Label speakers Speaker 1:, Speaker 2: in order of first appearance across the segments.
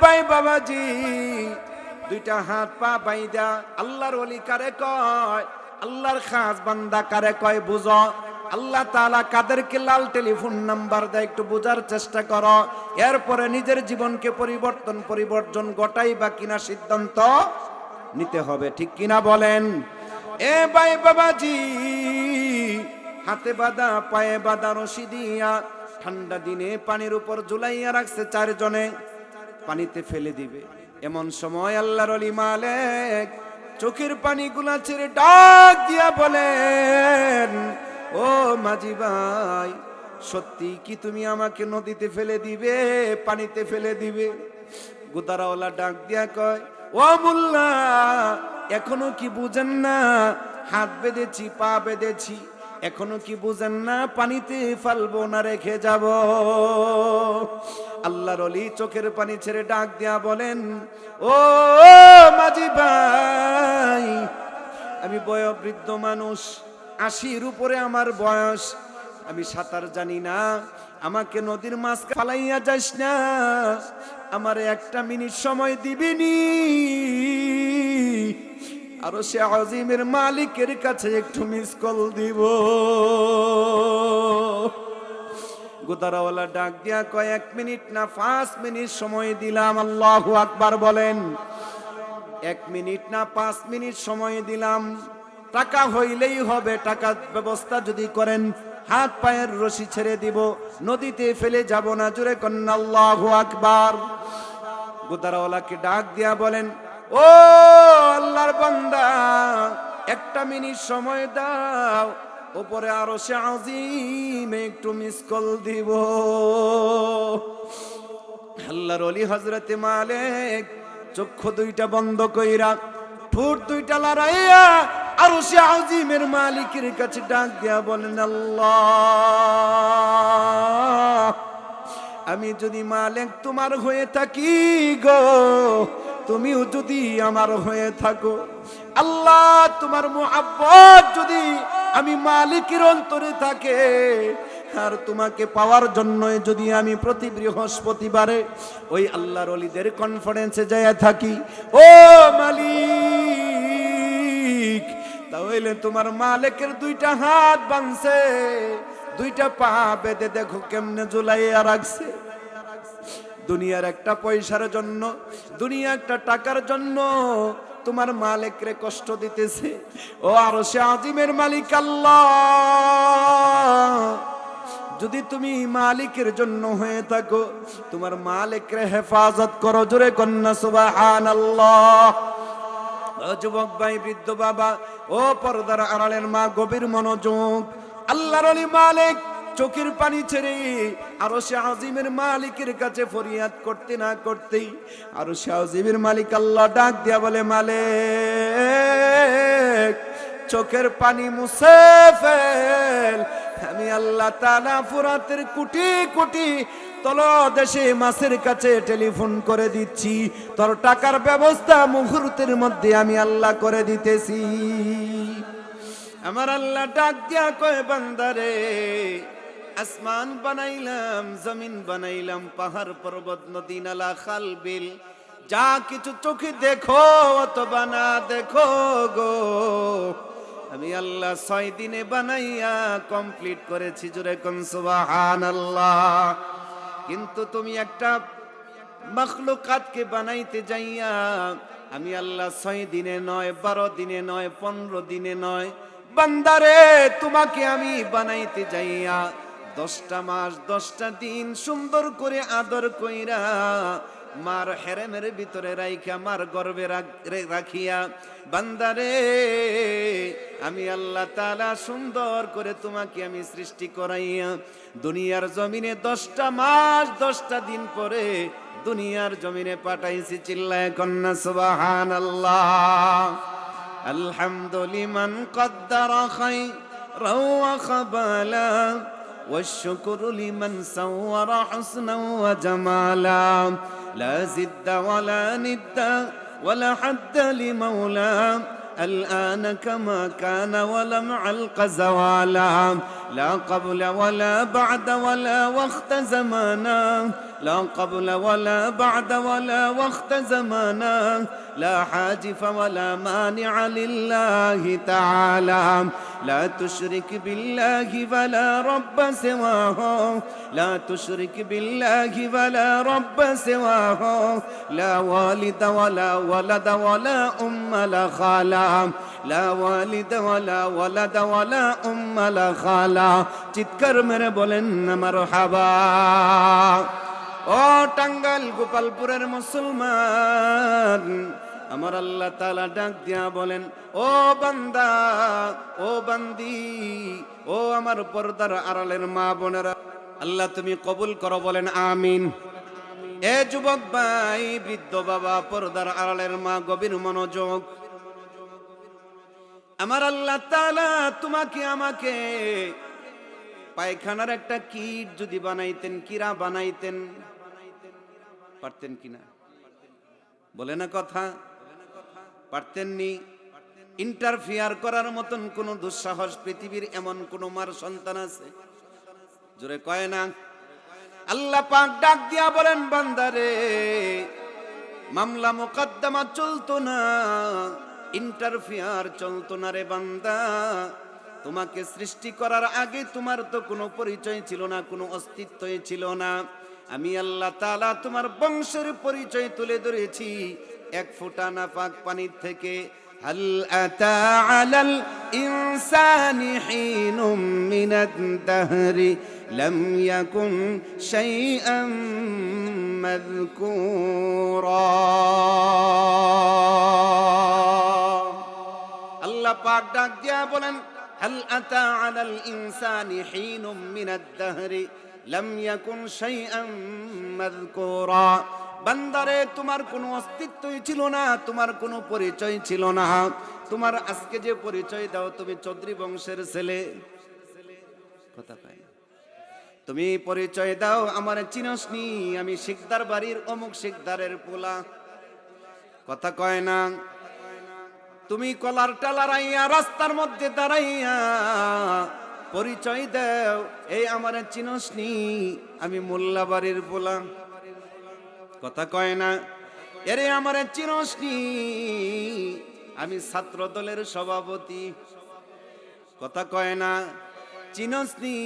Speaker 1: ভাই বাবাজি, দুইটা হাত পা বাইদা আল্লাহর ওলি কারে কয়, আল্লাহর খাস বান্দা কারে কয় বুঝো। আল্লাহ তাআলা কাদেরকে লাল টেলিফোন নাম্বার দেয় একটু বোঝার চেষ্টা করো। এরপরে নিজের জীবনকে পরিবর্তন ঘটাইবা কিনা সিদ্ধান্ত নিতে হবে, ঠিক কিনা বলেন? এ ভাই বাবাজি, হাতে বাঁধা পায়ে বাঁধা রশি দিয়া ঠান্ডা দিনে পানির উপর ঝুলাইয়া রাখছে, চারজনে পানিতে ফেলে দিবে। এমন সময় আল্লাহর ওলি মালিক চোখের পানিগুলা ছেড়ে ডাক দিয়া বলেন, ও মাঝি ভাই, সত্যি কি তুমি আমাকে নদীতে ফেলে দিবে, পানিতে ফেলে দিবে? গুদারাওয়ালা ডাক দিয়া কয়, ও মোল্লা, এখনো কি বুঝেন না? হাত বেঁধেছি, পা বেঁধেছি, এখনো কি বুঝেন না? পানিতে ফেলবো না, রেখে যাব। আল্লাহর ওলি চোখের পানি ছেড়ে ডাক দিয়া বলেন, ও মাঝি ভাই, আমি বয়োবৃদ্ধ মানুষ, 80-র উপরে আমার বয়স, আমি সাঁতার জানি না, আমাকে নদীর মাছ ফালাইয়া যাস না, আমারে 1 মিনিট সময় দিবিনি, আর সে আজিমের মালিকের কাছে একটু মিস কল দিব। গুদারাওয়ালা ডাক দিয়া কয়, 1 মিনিট না 5 মিনিট সময় দিলাম। আল্লাহু আকবার বলেন। 1 মিনিট না 5 মিনিট সময় দিলাম, টাকা হইলেই হবে, টাকার ব্যবস্থা যদি করেন হাত পায়ের রশি ছেড়ে দিব, নদীতে ফেলে যাব না। জোরে কন্না আল্লাহু আকবার। গুদারাওয়ালাকে ডাক দিয়া বলেন, ও আল্লাহর বান্দা, 1 মিনিট সময় দাও, উপরে আরশে আজিমে একটু মিস কল দিব। আল্লাহর ওলি হযরতে মালিক চক্ষু 2টা বন্ধ কইরা, ঠোঁট 2টা লড়াইয়া আরশে আজিমের মালিকের কাছে ডাক দিয়া বলেন, আল্লাহ, আমি যদি মালিক তোমার হয়ে থাকি গো, তুমিও যদি আমার হয়ে থাকো, আল্লাহ, তোমার মুহাব্বত যদি আমি মালিকের অন্তরে থাকে, আর তোমাকে পাওয়ার জন্য যদি আমি প্রতি বৃহস্পতিবারে ওই আল্লাহর ওলিদের কনফারেন্সে যায় থাকি, ও মালিক, তাহলে তোমার মালিকের 2টা হাত বাঁধছে, 2টা পা বেঁধে দেখো কেমনে ঝুলাইয়া রাখছে। দুনিয়ার একটা পয়সার জন্য, দুনিয়া একটা টাকার জন্য তোমার মালিকরে কষ্ট দিতেছে। ও আরশে আজিমের মালিক আল্লাহ, যদি তুমি মালিকের জন্য হয়ে থাকো, তোমার মালিকরে হেফাজত করো। জোরে কন্না সুবহানাল্লাহ। ও যুবক ভাই, বৃদ্ধ বাবা, ও পর্দার আড়ালের মা, গভীর মনোযোগ। আল্লাহর ওলি মালিক চোখের পানি ছেড়ে আরশে আজিমের মালিকের কাছে ফরিয়াদ করতে না করতেই আরশে আজিমের মালিক আল্লাহ ডাক দিয়া বলে, মালিক, চোখের পানি মুছে ফেল, আমি আল্লাহ তাআলা ফুরাতের কোটি কোটি তলদেশে মাছের কাছে টেলিফোন করে দিচ্ছি, তোর টাকার ব্যবস্থা মুহূর্তের মধ্যে আমি আল্লাহ করে দিতেছি। আমার আল্লাহ ডাক দিয়া কয়, বান্দারে, আসমান বানাইলাম, জমিন বানাইলাম, পাহাড় পর্বত নদী নালা খাল বিল, যা কিছু চোখে দেখো অথবা না দেখো গো, আমি আল্লাহ 6 দিনে বানাইয়া কমপ্লিট করেছি। জোরে কোন সুবহানাল্লাহ। কিন্তু তুমি একটা মাখলুকাতকে বানাইতে যাইয়া আমি আল্লাহ 6 দিনে নয়, 12 দিনে নয়, 15 দিনে নয়, বান্দারে, তোমাকে আমি বানাইতে যাইয়া 10টা মাস 10টা দিন সুন্দর করে আদর কইরা মার হেরেমের ভিতরে রাইখা, মার গর্ভে রাখিয়া, বান্দারে, আমি আল্লাহ তাআলা সুন্দর করে তোমাকে আমি সৃষ্টি করাইয়া দুনিয়ার জমিনে 10টা মাস 10টা দিন পরে দুনিয়ার জমিনে পাঠাইছি। চিল্লায় কন্না সুবহানাল্লাহ। আলহামদুলিমান কদ্দারা খায়রাও ওয়া খাবালা, والشكر لمن صور حسنا وجمالا، لا زد ولا ند ولا حد لمولاه، الآن كما كان ولم علق زوالا، لا قبل ولا بعد ولا وقت زمانا لا قبل ولا بعد ولا وقت زمانا لا حاجف ولا مانع لله تعالى لا تشرك بالله ولا رب سواه لا تشرك بالله ولا رب سواه لا والد ولا ولد ولا لا خالا لا والد ولا ولد ولا لا خالا চিৎকার মেরে বলেন মারহাবা। ও টাঙ্গাইল গোপালপুরের মুসলমান, আমার আল্লাহ তাআলা ডাক দিয়া বলেন, ও বান্দা ও বান্দি, ও আমার পর্দার আড়ালের মা বোনেরা, আল্লাহ তুমি কবুল করো, বলেন আমিন। এ যুবক ভাই, বৃদ্ধ বাবা, পর্দার আড়ালের মা, গভীর মনোযোগ। আমার আল্লাহ তাআলা তোমাকে আমাকে পায়খানার একটা কিট যদি বানাইতেন, কিরা বানাইতেন, পারতেন কিনা? বলে না কথা, পারতেননি? ইন্টারফিয়ার করার মতন কোন দুঃসাহস পৃথিবীর এমন কোন মার সন্তান আছে? জোরে কয় না। আল্লাহ পাক ডাক দিয়া বলেন, বান্দারে, মামলা মোকদ্দমা চলতো না, ইন্টারফিয়ার চলতো না রে বান্দা। তোমাকে সৃষ্টি করার আগে তোমার তো কোনো পরিচয় ছিল না, কোনো অস্তিত্বই ছিল না। আমি আল্লাহ তাআলা তোমার বংশের পরিচয় তুলে ধরেছি এক ফোঁটা নাপাক পানির থেকে। হাল আতা আলাল ইনসানি হিনুম মিনাদ দাহরি লাম ইয়াকুন শাইআম মাযকুরা। আল্লাহ পাক ডাক দিয়া বলেন, হাল আতা আলাল ইনসানি হিনুম মিনাদ দাহরি লাম ইয়াকুন শাইআম মাযকুরা। বান্দারে, তোমার কোনো অস্তিত্বই ছিল না, তোমার কোনো পরিচয় ছিল না। তোমার আজকে যে পরিচয় দাও, তুমি চৌধুরী বংশের ছেলে, কথা কয় না। তুমি পরিচয় দাও, আমার চিনসনি, আমি শিকদার বাড়ির অমুক শিকদারের পোলা, কথা কয় না। তুমি কলার টালারাইয়া রাস্তার মধ্যে দাঁড়াইয়া পরিচয় দাও, এই আমার চিনসনি, আমি মোল্লা বাড়ির পোলা, কথা কয় না। এরে আমার চিনসনি, আমি ছাত্র দলের সভাপতি, কথা কয় না। চিনসনি,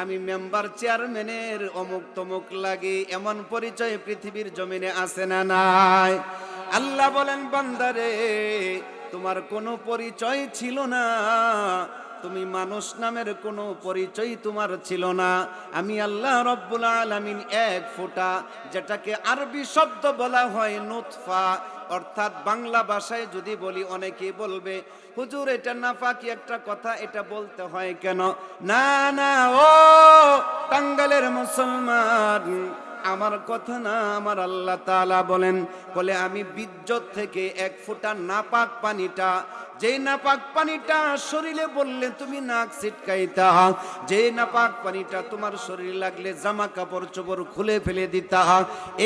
Speaker 1: আমি মেম্বার চেয়ারম্যানের অমুক তমুক লাগে, এমন পরিচয় পৃথিবীর জমিনে আছে না নাই? আল্লাহ বলেন, বান্দারে, তোমার কোনো পরিচয় ছিল না, তুমি মানুষ নামের কোনো পরিচয় তোমার ছিল না। আমি আল্লাহ রব্বুল আলামিন এক ফোঁটা, যেটাকে আরবি শব্দ বলা হয় নুতফা, অর্থাৎ বাংলা ভাষায় যদি বলি অনেকেই বলবে, হুজুর এটা নাফাকি একটা কথা, এটা বলতে হয় কেন? না না, ও টাঙ্গাইলের মুসলমান, আমার কথা না, আমার আল্লাহ তাআলা বলেন, বলে আমি বীর্যত থেকে এক ফোঁটা নাপাক পানিটা, যে নাপাক পানিটা শরীরে বললে তুমি নাক ছিটকাইতা, যে নাপাক পানিটা তোমার শরীরে লাগলে জামা কাপড় চোপড় খুলে ফেলে দিতা,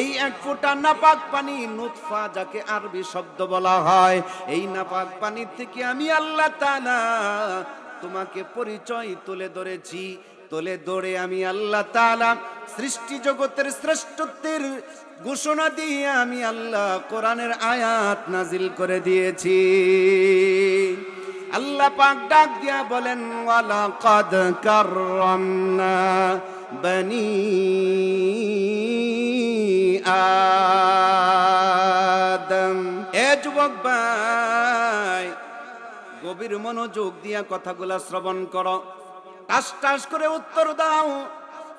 Speaker 1: এই এক ফোঁটা নাপাক পানি নুতফা, যাকে আরবি শব্দ বলা হয়, এই নাপাক পানি থেকে আমি আল্লাহ তাআলা তোমাকে পরিচয় তুলে ধরেছি। তুলে ধরে আমি আল্লাহ তাআলা সৃষ্টি জগতের শ্রেষ্ঠত্বের ঘোষণা দিয়ে আমি আল্লাহ কোরআনের আয়াত নাজিল করে দিয়েছি। আল্লাহ পাক ডাক দিয়া বলেন, ওয়ালাকাদ কাররামনা বনি আদম। এ যুবক ভাই, গভীর মনোযোগ দিয়া কথাগুলা শ্রবণ করো, টাস টাস করে উত্তর দাও।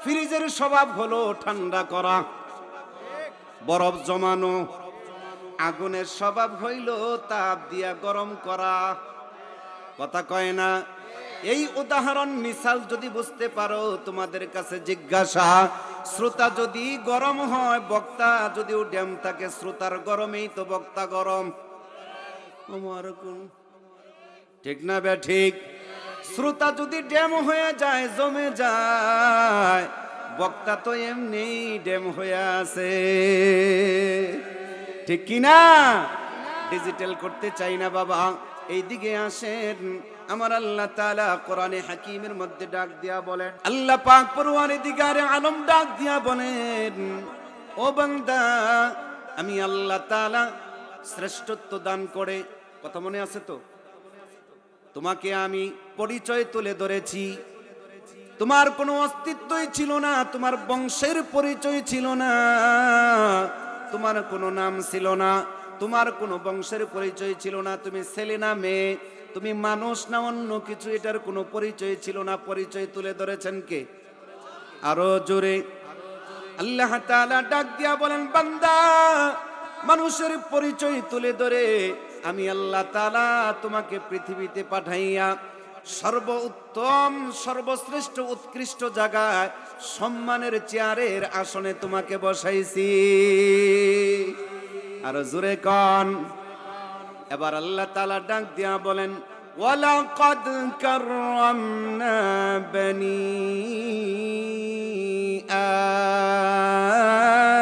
Speaker 1: ফ্রিজের স্বভাব হলো ঠান্ডা করা, বরফ জমানো। আগুনের স্বভাব হইল তাপ দিয়া গরম করা, কথা কয় না। এই উদাহরণ মিসাল যদি বুঝতে পারো, তোমাদের কাছে জিজ্ঞাসা, শ্রোতা যদি গরম হয়, বক্তা যদিও ড্যাম থাকে, শ্রোতার গরমেই তো বক্তা গরম, ঠিক না বে ঠিক? শ্রোতা যদি ড্যাম হয়ে যায়, জমে যায়, বক্তা তো এমনি ড্যাম হয়ে আছে, ঠিক কিনা? ডিজিটাল করতে চাই না বাবা, এইদিকে আসেন। আমার আল্লাহ তাআলা কোরআনে হাকিমের মধ্যে ডাক দিয়া বলেন, আল্লাহ পাক পরওয়ারদিগারে আলম ডাক দিয়া বলেন, ও বান্দা আমি আল্লাহ তাআলা শ্রেষ্ঠত্ব দান করে, কথা মনে আছে তো, তোমাকে আমি পরিচয় তুলে ধরেছি। তোমার কোনো অস্তিত্বই ছিল না, তোমার বংশের পরিচয় ছিল না, তোমার কোনো নাম ছিল না, তোমার কোনো বংশের পরিচয় ছিল না, তুমি ছেলে না মেয়ে, তুমি মানুষ না অন্য কিছু, এটার কোনো পরিচয় ছিল না। পরিচয় তুলে ধরেছেন কে? আরো জোরে। আল্লাহ তাআলা ডাক দিয়া বলেন, বান্দা মানুষের পরিচয় তুলে ধরে আমি আল্লাহ তাআলা তোমাকে পৃথিবীতে পাঠাইয়া সর্বোত্তম সর্বশ্রেষ্ঠ উৎকৃষ্ট জায়গায় সম্মানের চেয়ারের আসনে তোমাকে বসাইছি। আর জোরে কন। এবার আল্লাহ তাআলা ডাক দিয়া বলেন, ওয়ালাকাদ কাররামনা বনি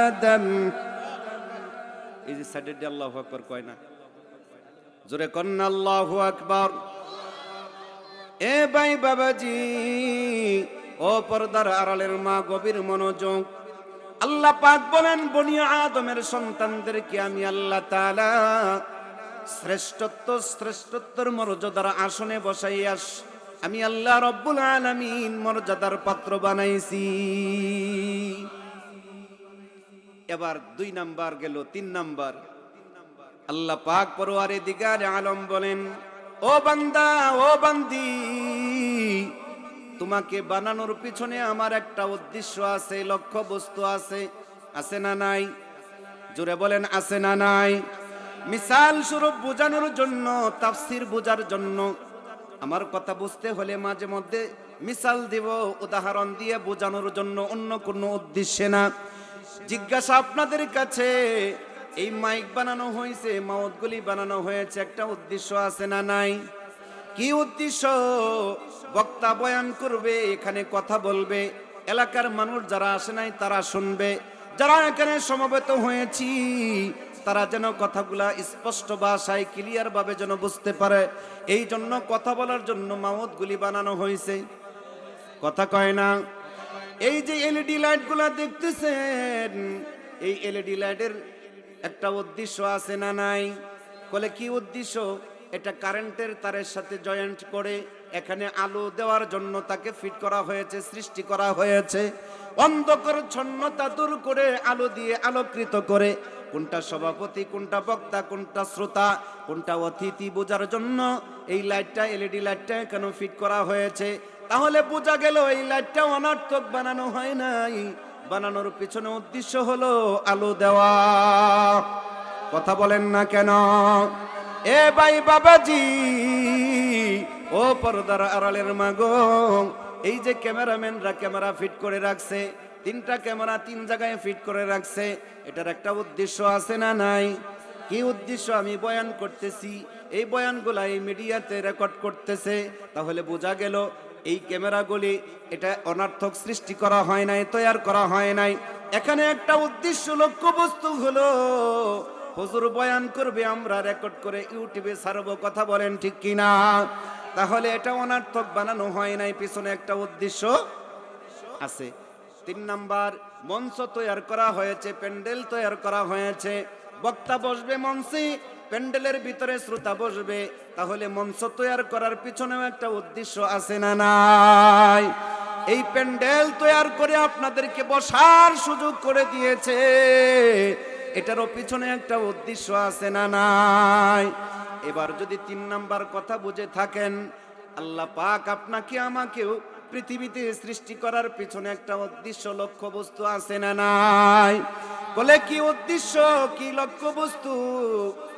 Speaker 1: আদম। এই যে সাইডে দিয়ে আল্লাহু আকবার কয় না, জোরে কন না আল্লাহু আকবার। এ ভাই বাবাজি, ও পর্দার আড়ালের মা, গভীর মনোযোগ। আল্লাহ পাক বলেন, বনি আদমের সন্তানদেরকে আমি আল্লাহ তাআলা শ্রেষ্ঠত্বর মর্যাদার আসনে বসাইয়া আমি আল্লাহ রব্বুল আলামিন মর্যাদার পাত্র বানাইছি। এবার 2 নাম্বার গেল, 3 নাম্বার। আল্লাহ পাক পরওয়ারদিগারে আলম বলেন, ও বান্দা ও বান্দি, তোমাকে বানানোর পিছনে আমার একটা উদ্দেশ্য আছে, লক্ষ্য বস্তু আছে। আছে না নাই? জোরে বলেন, আছে না নাই? মিসাল স্বরূপ বোঝানোর জন্য, তাফসীর বোঝার জন্য, আমার কথা বুঝতে হলে মাঝে মধ্যে মিসাল দিব, উদাহরণ দিয়ে বোঝানোর জন্য, অন্য কোনো উদ্দেশ্যে না। জিজ্ঞাসা আপনাদের কাছে, এই মাইক বানানো হয়েছে, মাউথগুলি বানানো হয়েছে, একটা উদ্দেশ্য আছে না নাই? কি উদ্দেশ্য? বক্তা বয়ান করবে, এখানে কথা বলবে, এলাকার মানুষ যারা আসে নাই তারা শুনবে, যারা এখানে সমবেত হয়েছি তারা যেন কথাগুলা স্পষ্ট ভাষায় ক্লিয়ার ভাবে যেন বুঝতে পারে, এই জন্য কথা বলার জন্য মাউথগুলি বানানো হয়েছে। কথা কয় না? এই যে এলইডি লাইটগুলা দেখতেছেন, এই এলইডি লাইটের একটা উদ্দেশ্য আছে না নাই? বলে কি উদ্দেশ্য? এটা কারেন্টের তারের সাথে জয়েন্ট করে এখানে আলো দেওয়ার জন্য তাকে ফিট করা হয়েছে, সৃষ্টি করা হয়েছে। অন্ধকার ছন্নতা দূর করে আলো দিয়ে আলোকৃত করে কোনটা সভাপতি, কোনটা বক্তা, কোনটা শ্রোতা, কোনটা অতিথি বোঝার জন্য এই লাইটটা, এলইডি লাইটটা কেন ফিট করা হয়েছে। তাহলে বোঝা গেল এই লাইটটা অনর্থক বানানো হয় নাই, বানানোর পিছনে উদ্দেশ্য হলো আলো দেওয়া। কথা বলেন না কেন? এ ভাই বাবাজি, ও পর্দার আড়ালের মাগো, এই যে ক্যামেরাম্যানরা ক্যামেরা ফিট করে রাখছে, 3টা ক্যামেরা 3 জায়গায় ফিট করে রাখছে, এটার একটা উদ্দেশ্য আছে না নাই? কি উদ্দেশ্য? আমি বয়ান করতেছি, এই বয়ানগুলা এই মিডিয়াতে রেকর্ড করতেছে, তাহলে বোঝা গেল এই ক্যামেরাগুলি এটা অনর্থক সৃষ্টি করা হয় নাই, তৈরি করা হয় নাই। এখানে একটা উদ্দেশ্য, লক্ষ্য বস্তু হলো হুজুর বয়ান করবে, আমরা রেকর্ড করে ইউটিউবে ছাড়বো। কথা বলেন ঠিক কিনা? তাহলে এটা অনর্থক বানানো হয় নাই, পিছনে একটা উদ্দেশ্য আছে। 3 নাম্বার, মঞ্চ তৈরি করা হয়েছে, প্যান্ডেল তৈরি করা হয়েছে, বক্তা বসবে মঞ্চে, প্যান্ডেলের ভিতরে শ্রোতা বসবে, তাহলে মঞ্চ তৈরি করার পিছনেও একটা উদ্দেশ্য আছে না নাই? এই প্যান্ডেল তৈরি করে আপনাদেরকে বসার সুযোগ করে দিয়েছে, এটারও পিছনে একটা উদ্দেশ্য আছে না নাই? এবার যদি 3 নাম্বার কথা বুঝে থাকেন, আল্লাহ পাক আপনাকে আমাকেও পৃথিবীতে সৃষ্টি করার পিছনে একটা উদ্দেশ্য, লক্ষ্য বস্তু আছে না নাই? বলে কি উদ্দেশ্য, কি লক্ষ্য বস্তু?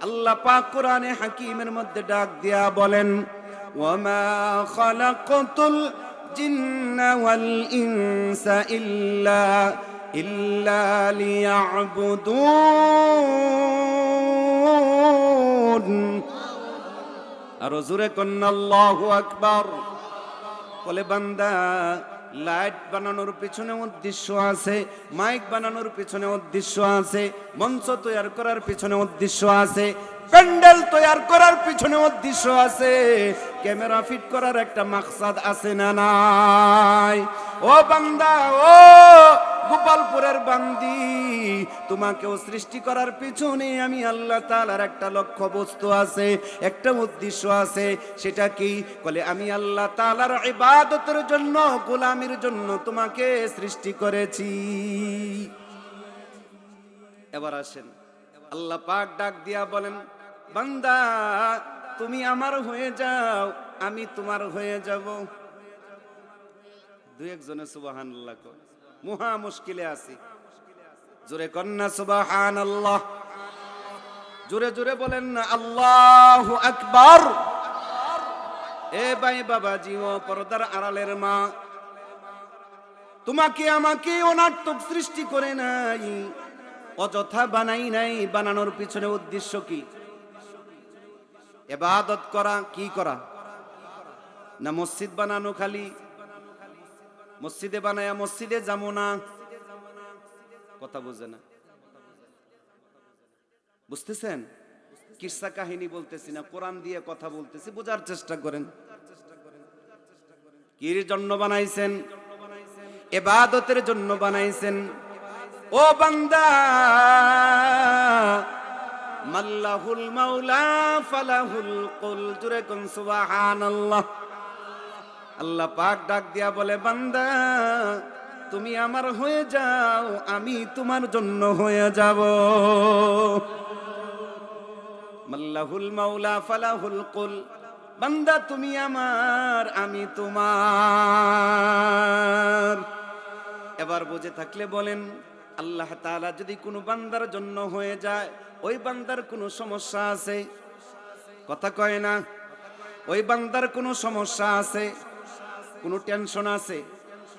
Speaker 1: আল্লাহ পাক কোরআনে হাকিমের মধ্যে ডাক দিয়া বলেন, ওয়ামা খালাকতুল জিন্না ওয়াল ইনসা ইল্লা লিয়াবুদুন। আর জোরে কন্না আল্লাহু আকবার। বলে বান্দা, লাইট বানানোর পিছনে উদ্দেশ্য আছে, মাইক বানানোর পিছনে উদ্দেশ্য আছে, মঞ্চ তৈরি করার পিছনে উদ্দেশ্য আছে, প্যান্ডেল তৈরি করার পিছনে উদ্দেশ্য আছে, ক্যামেরা ফিট করার একটা মাকসাদ আছে না নাই? ও বান্দা, ও গোপালপুরের বান্দি, তোমাকেও সৃষ্টি করার পিছনে আমি আল্লাহ তাআলার একটা লক্ষ্য বস্তু আছে, একটা উদ্দেশ্য আছে। সেটা কি? বলে আমি আল্লাহ তাআলার ইবাদতের জন্য, গোলামির জন্য তোমাকে সৃষ্টি করেছি। এবার আসেন, আল্লাহ পাক ডাক দিয়া বলেন, বান্দা তুমি আমার হয়ে যাও, আমি তোমার হয়ে যাব। দুই একজনে সুবহানাল্লাহ কয়, মহা মুশকিলে আছি। জোরে কন্না সুবহানাল্লাহ, জোরে জোরে বলেন না আল্লাহু আকবার। এ ভাই বাবাজি, ও পর্দার আড়ালের মা, তোমাকে আমাকে অনার্থক সৃষ্টি করে নাই, অযথা বানাই নাই। বানানোর পিছনে উদ্দেশ্য কি? ইবাদত করা। কি করা? না মসজিদ বানানো? খালি মসজিদে বানায়া মসজিদে যাবো না? কথা বুঝে না, বুঝতেছেন? কিসসা কাহিনী বলতেছি না, কোরআন দিয়ে কথা বলতেছি, বোঝার চেষ্টা করেন। কির জন্য বানাইছেন? ইবাদতের জন্য বানাইছেন। ও বান্দা, মাল্লাহুল মাওলা ফালাহুল কুল। জুরে কোন সুবহানাল্লাহ। আল্লাহ পাক ডাক দিয়া বলে, বান্দা তুমি আমার হয়ে যাও, আমি তোমার জন্য হয়ে যাব। মাল্লাহুল মাওলা ফালাহুল কুল। বান্দা তুমি আমার, আমি তোমার। এবার বুঝে থাকলে বলেন, আল্লাহ তাআলা যদি কোনো বান্দার জন্য হয়ে যায়, ওই বান্দার কোনো সমস্যা আছে? কথা কয় না? ওই বান্দার কোনো সমস্যা আছে, কোনো টেনশন আছে?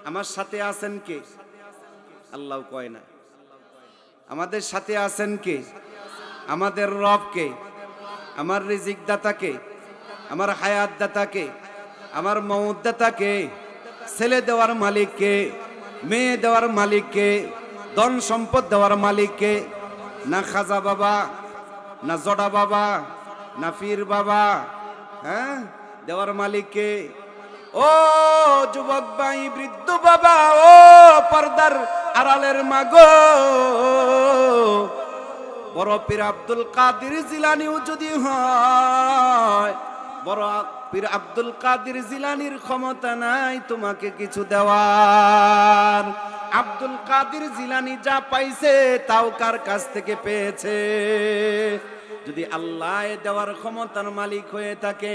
Speaker 1: আমার সাথে আছেন কে? আল্লাহ কয় না। আমাদের সাথে আছেন কে? আমাদের রব কে? আমার রিজিক দাতা কে? আমার হায়াত দাতা কে? আমার মউত দাতা কে? ছেলে দেওয়ার মালিক কে? মেয়ে দেওয়ার মালিক কে? ধন সম্পদ দেওয়ার মালিক কে? না খাজা বাবা, না জডা বাবা, না পীর বাবা? হ্যাঁ, দেওয়ার মালিক কে? ও যুবক ভাই, বৃদ্ধ বাবা, ও পর্দার আড়ালের মাগো, বড় পীর আব্দুল কাদের জিলানীও যদি হয়, বড় পীর আব্দুল কাদের জিলানীর ক্ষমতা নাই তোমাকে কিছু দেওয়ার। আব্দুল কাদের জিলানী যা পাইছে তাও কার কাছ থেকে পেয়েছে? যদি আল্লাহ দেওয়ার ক্ষমতার মালিক হয়ে থাকে,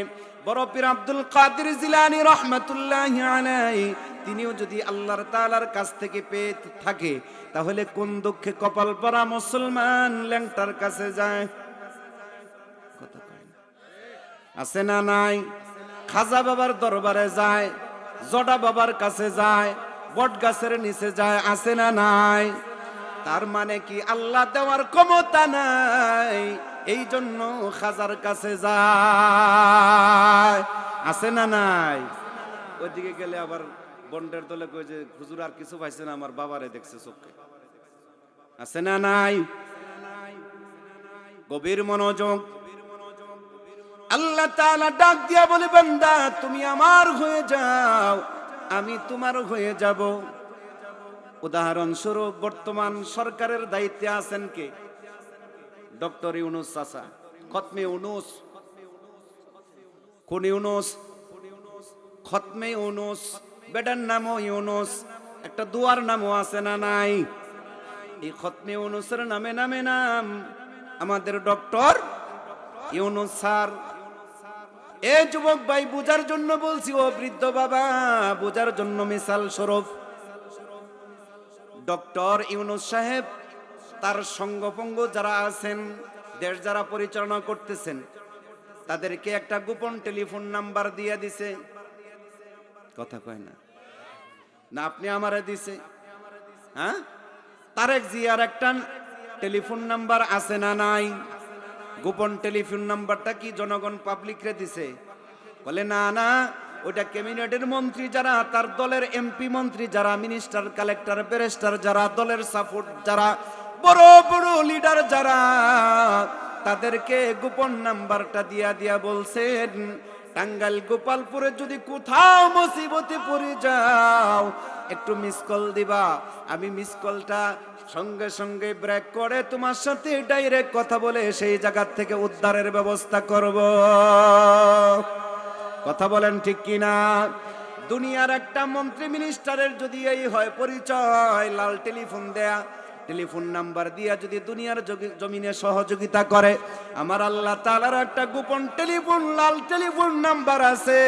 Speaker 1: বড় পীর আব্দুল কাদের জিলানী রহমাতুল্লাহি আলাইহি তিনিও যদি আল্লাহর তাআলার কাছ থেকে পেয়ে থাকে, তাহলে কোন দুঃখে কপাল পরা মুসলমান ল্যাংটার কাছে যায়? কথা কয় না? আছে না নাই? খাজা বাবার দরবারে যায়, জডা বাবার কাছে যায়, বট গাছের নিচে যায়, আছে না নাই? তার মানে কি আল্লাহ দেওয়ার ক্ষমতা নাই, এই জন্য খাজার কাছে যায়? আছে না নাই? ওইদিকে গেলে আবার বন্ডের দলে কই যে হুজুর আর কিছু পাইছে না, আমার বাবারে দেখছে চোখে। আছে না নাই? গভীর মনোযোগ। আল্লাহ তাআলা ডাক দিয়া বলে, বান্দা তুমি আমার হয়ে যাও, আমি তোমার হয়ে যাব। উদাহরণস্বরূপ বর্তমান সরকারের দায়িত্বে আছেন কে? ডক্টর ইউনূস চাচা, খতমে ইউনূস। কোন ইউনূস? খতমে ইউনূস। বেটার নামও ইউনূস, একটা দুয়ার নামও আছে না নাই? এই খতমে ইউনূসের নামে নামে নাম আমাদের ডক্টর ইউনূস স্যার। এ যুবক ভাই, বুঝার জন্য বলছি, ও বৃদ্ধ বাবা, বুঝার জন্য মিসাল স্বরূপ। ডক্টর ইউনূস সাহেব তার সঙ্গপঙ্গ যারা আছেন, দেশ যারা পরিচালনা করতেছেন, তাদেরকে একটা গোপন টেলিফোন নাম্বার দিয়ে দিছে। কথা কয় না? না আপনি আমারে দিছে? হ্যাঁ, তারেক জিয়ার একটা টেলিফোন নাম্বার আছে না নাই? গোপন টেলিফোন নাম্বারটা কি জনগণ পাবলিক রে দিছে? বলে না না, ওইটা ক্যাবিনেটের মন্ত্রী যারা, তার দলের এমপি মন্ত্রী যারা, মিনিস্টার, কালেক্টর, ব্যারিস্টার যারা, দলের সাপোর্ট যারা, বড় বড় লিডার যারা, তাদেরকে গোপন নাম্বারটা দিয়া বলছেন, টাঙ্গাইল গোপালপুরে যদি কোথাও মুসিবতে পড়ে যাও একটু মিস কল দিবা। আমি মিস কলটা সঙ্গে সঙ্গে ব্রেক করে তোমার সাথে ডাইরেক্ট কথা বলে সেই জায়গা থেকে উদ্ধারের ব্যবস্থা করব। কথা বলেন ঠিক কিনা? দুনিয়ার একটা মন্ত্রী মিনিস্টারের যদি এই হয় পরিচয়, লাল টেলিফোন দেয়া, টেলিফোন নাম্বার দিয়া যদি দুনিয়ার জমিনে সহযোগিতা করে, আমার আল্লাহ তাআলার একটা গোপন টেলিফোন, লাল টেলিফোন নাম্বার আছে।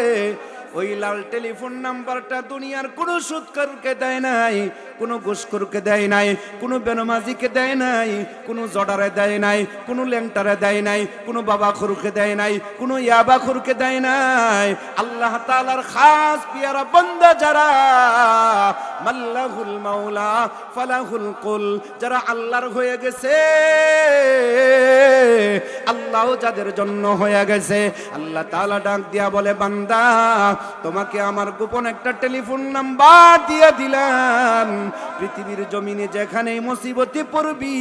Speaker 1: ওই লাল টেলিফোন নাম্বারটা দুনিয়ার কোনো সুদখোরকে দেয় নাই, কোনো ঘুষখোরকে দেয় নাই, কোনো বেনমাজিকে দেয় নাই, কোনো জডারে দেয় নাই, কোনো ল্যাংটারে দেয় নাই, কোনো বাবাখোরকে দেয় নাই, কোনো ইয়াবাখোরকে দেয় নাই। আল্লাহ তাআলার খাস পিয়ারা বান্দা যারা, মাল্লাহুল মাওলা ফালাহুল কুল, যারা আল্লাহর হয়ে গেছে, আল্লাহ যাদের জন্য হয়ে গেছে, আল্লাহ তাআলা ডাক দিয়া বলে, বান্দা তোমাকে আমার গোপন একটা টেলিফোন নাম্বার দিয়ে দিলাম। পৃথিবীর জমিনে যেখানেই মুসিবতে পড়বি,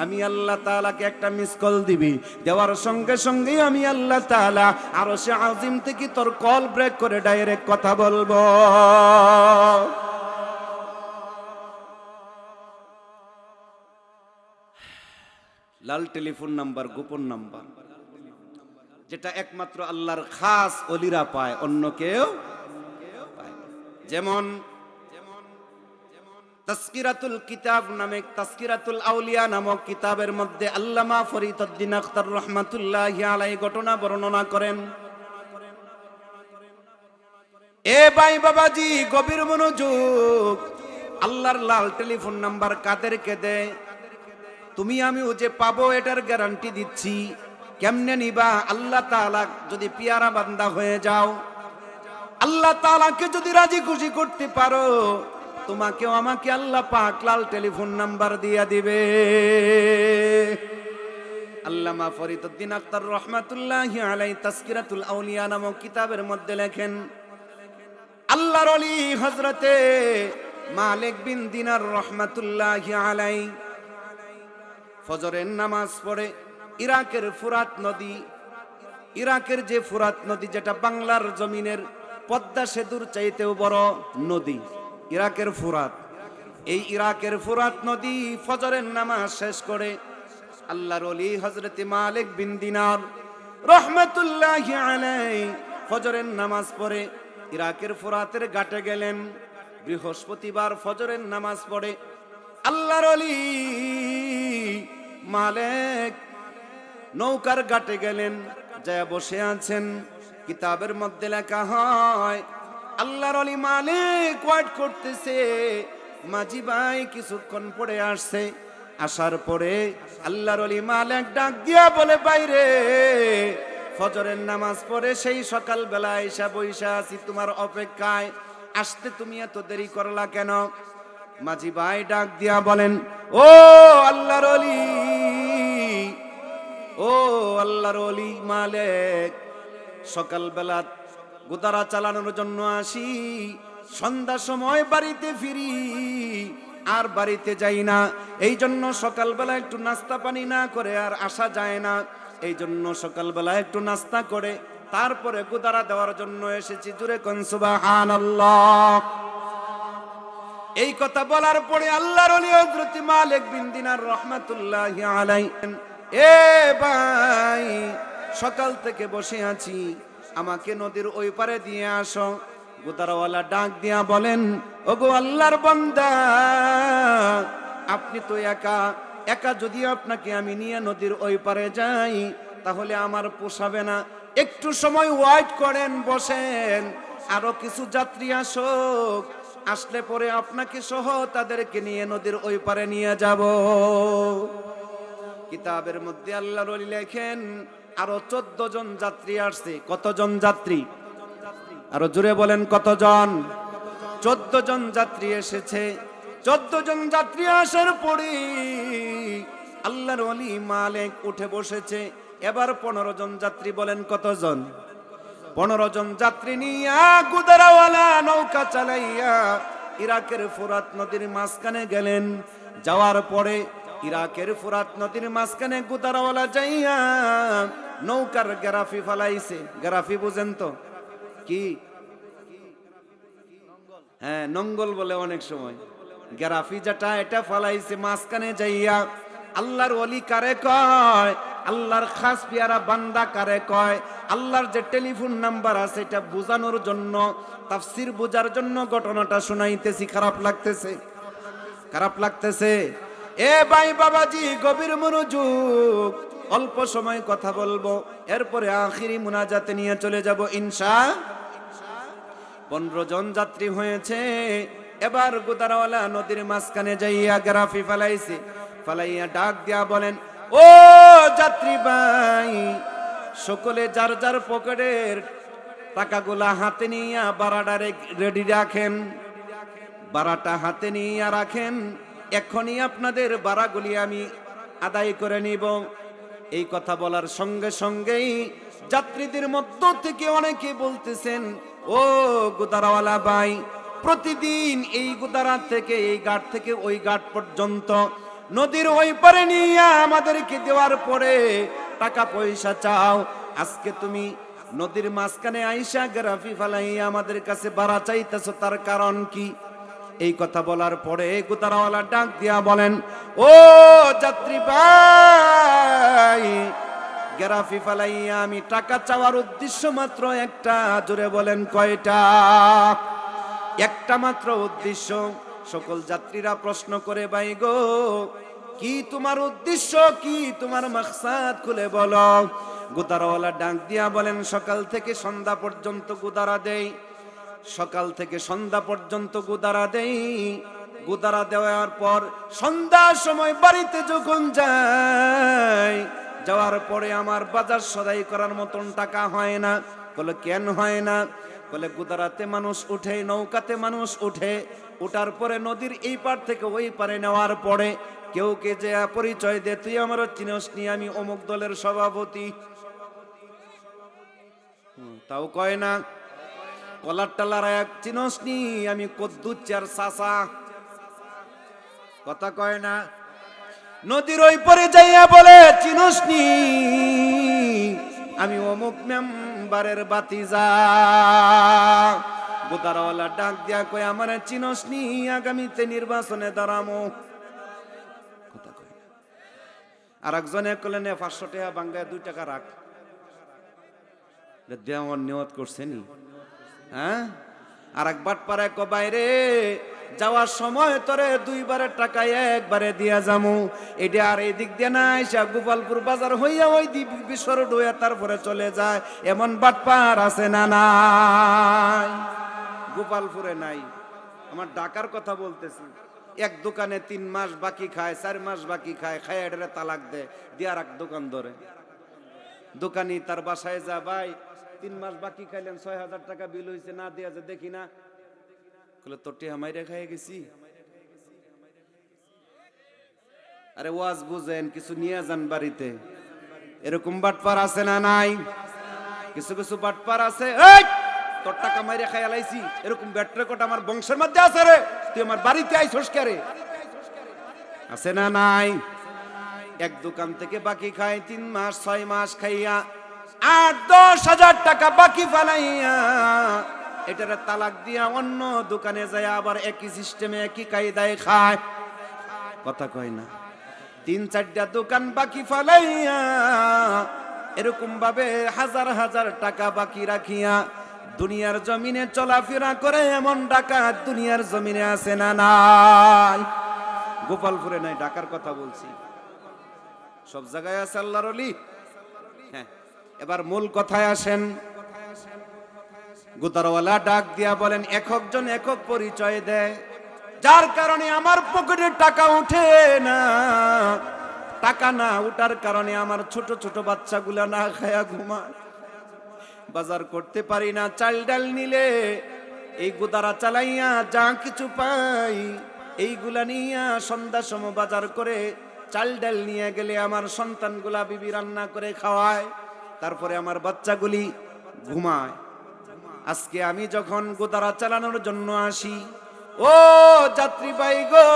Speaker 1: আমি আল্লাহ তাআলাকে একটা মিস কল দিবি, দেওয়ার সঙ্গে সঙ্গে আমি আল্লাহ তাআলা আরশে আজিম থেকে তোর কল ব্রেক করে ডাইরেক্ট কথা বলবো। লাল টেলিফোন নাম্বার, গোপন নাম্বার, যেটা একমাত্র আল্লাহর খাস ওলিরা পায়, অন্য কেউ পায় না। যেমন তাসকিরাতুল কিতাব নামে, তাসকিরাতুল আউলিয়া নামক কিতাবের মধ্যে আল্লামা ফরিদউদ্দীন আখতার রহমাতুল্লাহি আলাইহি ঘটনা বর্ণনা করেন। এ ভাই বাবাজি, গভীর মনোযোগ। আল্লাহর লাল টেলিফোন নাম্বার কাদেরকে দেয়? তুমি আমিও যে পাবো এটার গ্যারান্টি দিচ্ছি। কেমনে নিবা? আল্লাহ তাআলা যদি পিয়ারা বান্দা হয়ে যাও, আল্লাহ তাআলাকে যদি রাজি খুশি করতে পারো, তোমাকেও আমাকে আল্লাহ পাক লাল টেলিফোন নাম্বার দিয়া দিবে। আল্লামা ফরিদউদ্দীন আখতার রহমাতুল্লাহি আলাইহি তাসকিরাতুল আউলিয়া নামক কিতাবের মধ্যে লেখেন, আল্লাহর ওলি হযরতে মালিক বিন দিনার রহমাতুল্লাহি আলাইহি ফজরের নামাজ পড়ে ইরাকের ফুরাত নদী, ইরাকের যে ফুরাত নদী, যেটা বাংলার জমিনের পদ্মা সেতুর চাইতেও বড় নদী, ইরাকের ফুরাত, এই ইরাকের ফুরাত নদী ফজরের নামাজ শেষ করে আল্লাহর ওলি হযরতে মালিক বিন দিনার রহমাতুল্লাহি আলাইহি ফজরের নামাজ পড়ে ইরাকের ফুরাতের ঘাটে গেলেন। বৃহস্পতিবার ফজরের নামাজ পড়ে আল্লাহর ওলি মালিক নৌকার ঘাটে গেলেন, যায় বসে আছেন। কিতাবের মধ্যে লেখা হয়, আল্লাহর ওলি মালিক ওয়েট করতেছে, মাঝি ভাই কিছুক্ষণ পরে আসছে। আসার পরে আল্লাহর ওলি মালিক ডাক দিয়া বলে, বাইরে ফজরের নামাজ পড়ে সেই সকাল বেলা এসে বইসা আছি তোমার অপেক্ষায়, আসতে তুমি এত দেরি করলা কেন? মাঝি ভাই ডাক দিয়া বলেন, ও আল্লাহর ওলি, ও আল্লাহর ওলি মালিক, সকালবেলা গোদারা চালানোর জন্য আসি, সন্ধ্যা সময় বাড়িতে ফিরি, আর বাড়িতে যাই না। এই জন্য সকালবেলা একটু নাস্তা পানি না করে আর আসা যায় না। এই জন্য সকালবেলা একটু নাস্তা করে তারপরে গোদারা দেওয়ার জন্য এসেছি। জুরে কোন সুবহানাল্লাহ। এই কথা বলার পরে আল্লাহর ওলি হযরত মালিক বিন দিনার রহমাতুল্লাহি আলাইহি, এ ভাই সকাল থেকে বসে আছি, আমাকে নদীর ওই পারে দিয়ে আসো। গোদারাওয়ালা ডাক দিয়া বলেন, ওগো আল্লাহর বান্দা, আপনি তো একা একা, যদি আপনাকে আমি নিয়ে নদীর ওই পারে যাই তাহলে আমার পোষাবে না, একটু সময় ওয়েট করেন, বসেন, আরো কিছু যাত্রী আসুক, আসলে পরে আপনাকে সহ তাদেরকে নিয়ে নদীর ওই পারে নিয়ে যাব। কিতাবের মধ্যে আল্লাহর ওলি লেখেন, আরো 14 জন যাত্রী আসছে। কতজন যাত্রী? আরো জোরে বলেন, কতজন? 14 জন যাত্রী এসেছে। 14 জন যাত্রী আসার পরে আল্লাহর ওলি মালিক উঠে বসেছে। এবার 15 জন যাত্রী, বলেন কতজন? 15 জন যাত্রী নিয়া গুদারাওয়ালা নৌকা চালাইয়া ইরাকের ফোরাত নদীর মাঝখানে গেলেন। যাওয়ার পরে ইরাকের ফোরাত নদীর মাঝখানে গুদারাওয়ালা যাইয়া নৌকার গেরাফি ফালাইছে। গেরাফি বুঝেন তো কি? হ্যাঁ, নঙ্গল বলে অনেক সময়। গেরাফি যেটা, এটা ফালাইছে মাঝখানে যাইয়া। আল্লাহর ওলি কারে কয়? আল্লাহর খাস পিয়ারা বান্দা কারে কয়? আল্লাহর যে টেলিফোন নাম্বার আছে এটা বোঝানোর জন্য, তাফসীর বোঝার জন্য ঘটনাটা শুনাইতেছি। খারাপ লাগতেছে? খারাপ লাগতেছে? এ ভাই বাবাজি, গভীর মনোযোগ। অল্প সময় কথা বলবো, এরপরে আখিরি মুনাজাতে নিয়ে চলে যাব ইনশাআল্লাহ। 15 জন যাত্রী হয়েছে। এবার গুদারাওয়ালা নদীর মাঝখানে যাইয়া গেরাফি ফালাইছে। ফালাইয়া ডাক দিয়া বলেন, ও যাত্রী ভাই, সকলে যার যার পকেটের টাকাগুলা হাতে নিয়ে বারাটা রেডি রাখেন। বারাটা হাতে নিয়ে রাখেন, এখনই আপনাদের বারাগুলি আমি আদায় করে নিব। এই কথা বলার সঙ্গে সঙ্গেই যাত্রীদের মধ্য থেকে অনেকে বলতেছেন, ও গুদারাওয়ালা ভাই, প্রতিদিন এই গুদারা থেকে, এই ঘাট থেকে ওই ঘাট পর্যন্ত নদীর ওই পারে নিয়ে আমাদেরকে দেওয়ার পরে টাকা পয়সা চাও। আজকে তুমি নদীর মাঝখানে আইসা গেরাফি ফালাইয়া আমাদের কাছে ভাড়া চাইতেছো, তার কারণ কি? এই কথা বলার পরে গুদারাওয়ালা ডাক দিয়া বলেন, ও যাত্রী ভাই, গেরাফি ফালাইয়া আমি টাকা চাওয়ার উদ্দেশ্য মাত্র একটা। জোরে বলেন কয়টা? একটা মাত্র উদ্দেশ্য। সকল যাত্রীরা প্রশ্ন করে, ভাই গো, কি তোমার উদ্দেশ্য, কি তোমার মাকসাদ, খুলে বলো। গুদারাওয়ালা ডাক দিয়া বলেন, সকাল থেকে সন্ধ্যা পর্যন্ত গুদারা দেই। সকাল থেকে সন্ধ্যা পর্যন্ত গুদারা দেই। গুদারা দেওয়ার পর সন্ধ্যার সময় বাড়িতে যখন যাই, যাওয়ার পরে আমার বাজার সদাই করার মতন টাকা হয় না। বলে কেন হয় না? বলে গুদারাতে মানুষ উঠে, নৌকাতে মানুষ উঠে, উঠার পরে নদীর এই পার থেকে ওই পারে নেওয়ার পরে কেউ কে যে পরিচয় দে, তুই আমার চিনস নি, আমি অমুক দলের সভাপতি। তাও কয় না। কলার টালার এক চিনস নি, আমি কদ্দুচার চাচা। কথা কয় না। নদীর ওই পরে যাইয়া বলে, চিনস নি, আমি অমুক মেম্বারের বাতিজা। গুদারাওয়ালা ডাক দিয়া কয়, আমার চিনস নি, আগামীতে নির্বাচনে দাঁড়ামো। কথা কয় না। আর একজনে কলেন, 500 টাকা বাঙ্গায় 2 টাকা রাখ। দেওয়ার নিয়ত করছেনি। হ্যাঁ, আর একবার পারে ক, বাইরে যাওয়ার সময় তোরে 2 বারের টাকা একবারে দিয়া যামু। এটা আর এই দিক দিয়ে না আইসা গোপালপুর বাজার হইয়া ওই দিক বিশ্বর ডুয়া তারপরে চলে যায়। এমন বাটপার আছে না? নাই। গোপালপুরে নাই। আমার ঢাকার কথা বলতেছি। এক দোকানে 3 মাস বাকি খায়, 4 মাস বাকি খায়, খায় এটারে তালাক দেয়, দিয়ে আর এক দোকান ধরে। দোকানি তার বাসায় যা, ভাই 3 মাস বাকি খাইলেন, 6000 টাকা বিল হয়েছে, না দিয়া যে দেখি না। বলে তোর টিহা মাইরে খাইয়ে গেছি। আরে ওয়াজ বুঝেন, কিছু নিয়ে যান বাড়িতে। এরকম বাটপার আছে না? নাই। কিছু কিছু বাটপার আছে, এই তোর টাকা মাইরে খাইয়া লাইছি, এরকম ব্যাট রেকর্ড আমার বংশের মধ্যে আছে রে, তুই আমার বাড়িতে আইছস কে রে? আছে না? নাই। এক দোকান থেকে বাকি খায় 3 মাস 6 মাস খাইয়া 8-10 হাজার টাকা বাকি ফালাইয়া এটারে তালাক দিয়া অন্য দোকানে যায়, আবার একই সিস্টেমে একই কায়দায় খায়। কথা কয় না। 3-4টা দোকান বাকি ফালাইয়া এরকম ভাবে হাজার হাজার টাকা বাকি রাখিয়া দুনিয়ার জমিনে চলাফেরা করে, এমন ডাকাত দুনিয়ার জমিনে আছে না? নাই। গোপালপুরে নাই, ঢাকার কথা বলছি। সব জায়গায় আছে আল্লাহর ওলি। হ্যাঁ, এবার মূল কথায় আসেন। গুদারওয়ালা ডাক দিয়া বলেন, একজন একক পরিচয় দেয়, যার কারণে আমার পকেটে টাকা উঠে না। টাকা না উঠার কারণে আমার ছোট ছোট বাচ্চাগুলা না খায়া ঘুমায়, বাজার করতে পারি না। চাল ডাল নিলে এই গুদারা চালাইয়া যা কিছু পাই এইগুলা নিয়ে সন্ধ্যার সময় বাজার করে চাল ডাল নিয়ে গেলে আমার সন্তানগুলা বিবি রান্না করে খাওয়ায়, তারপরে আমার বাচ্চাগুলি ঘুমায়। আজকে আমি যখন গোদারা চালানোর জন্য আসি, ও যাত্রী ভাই গো,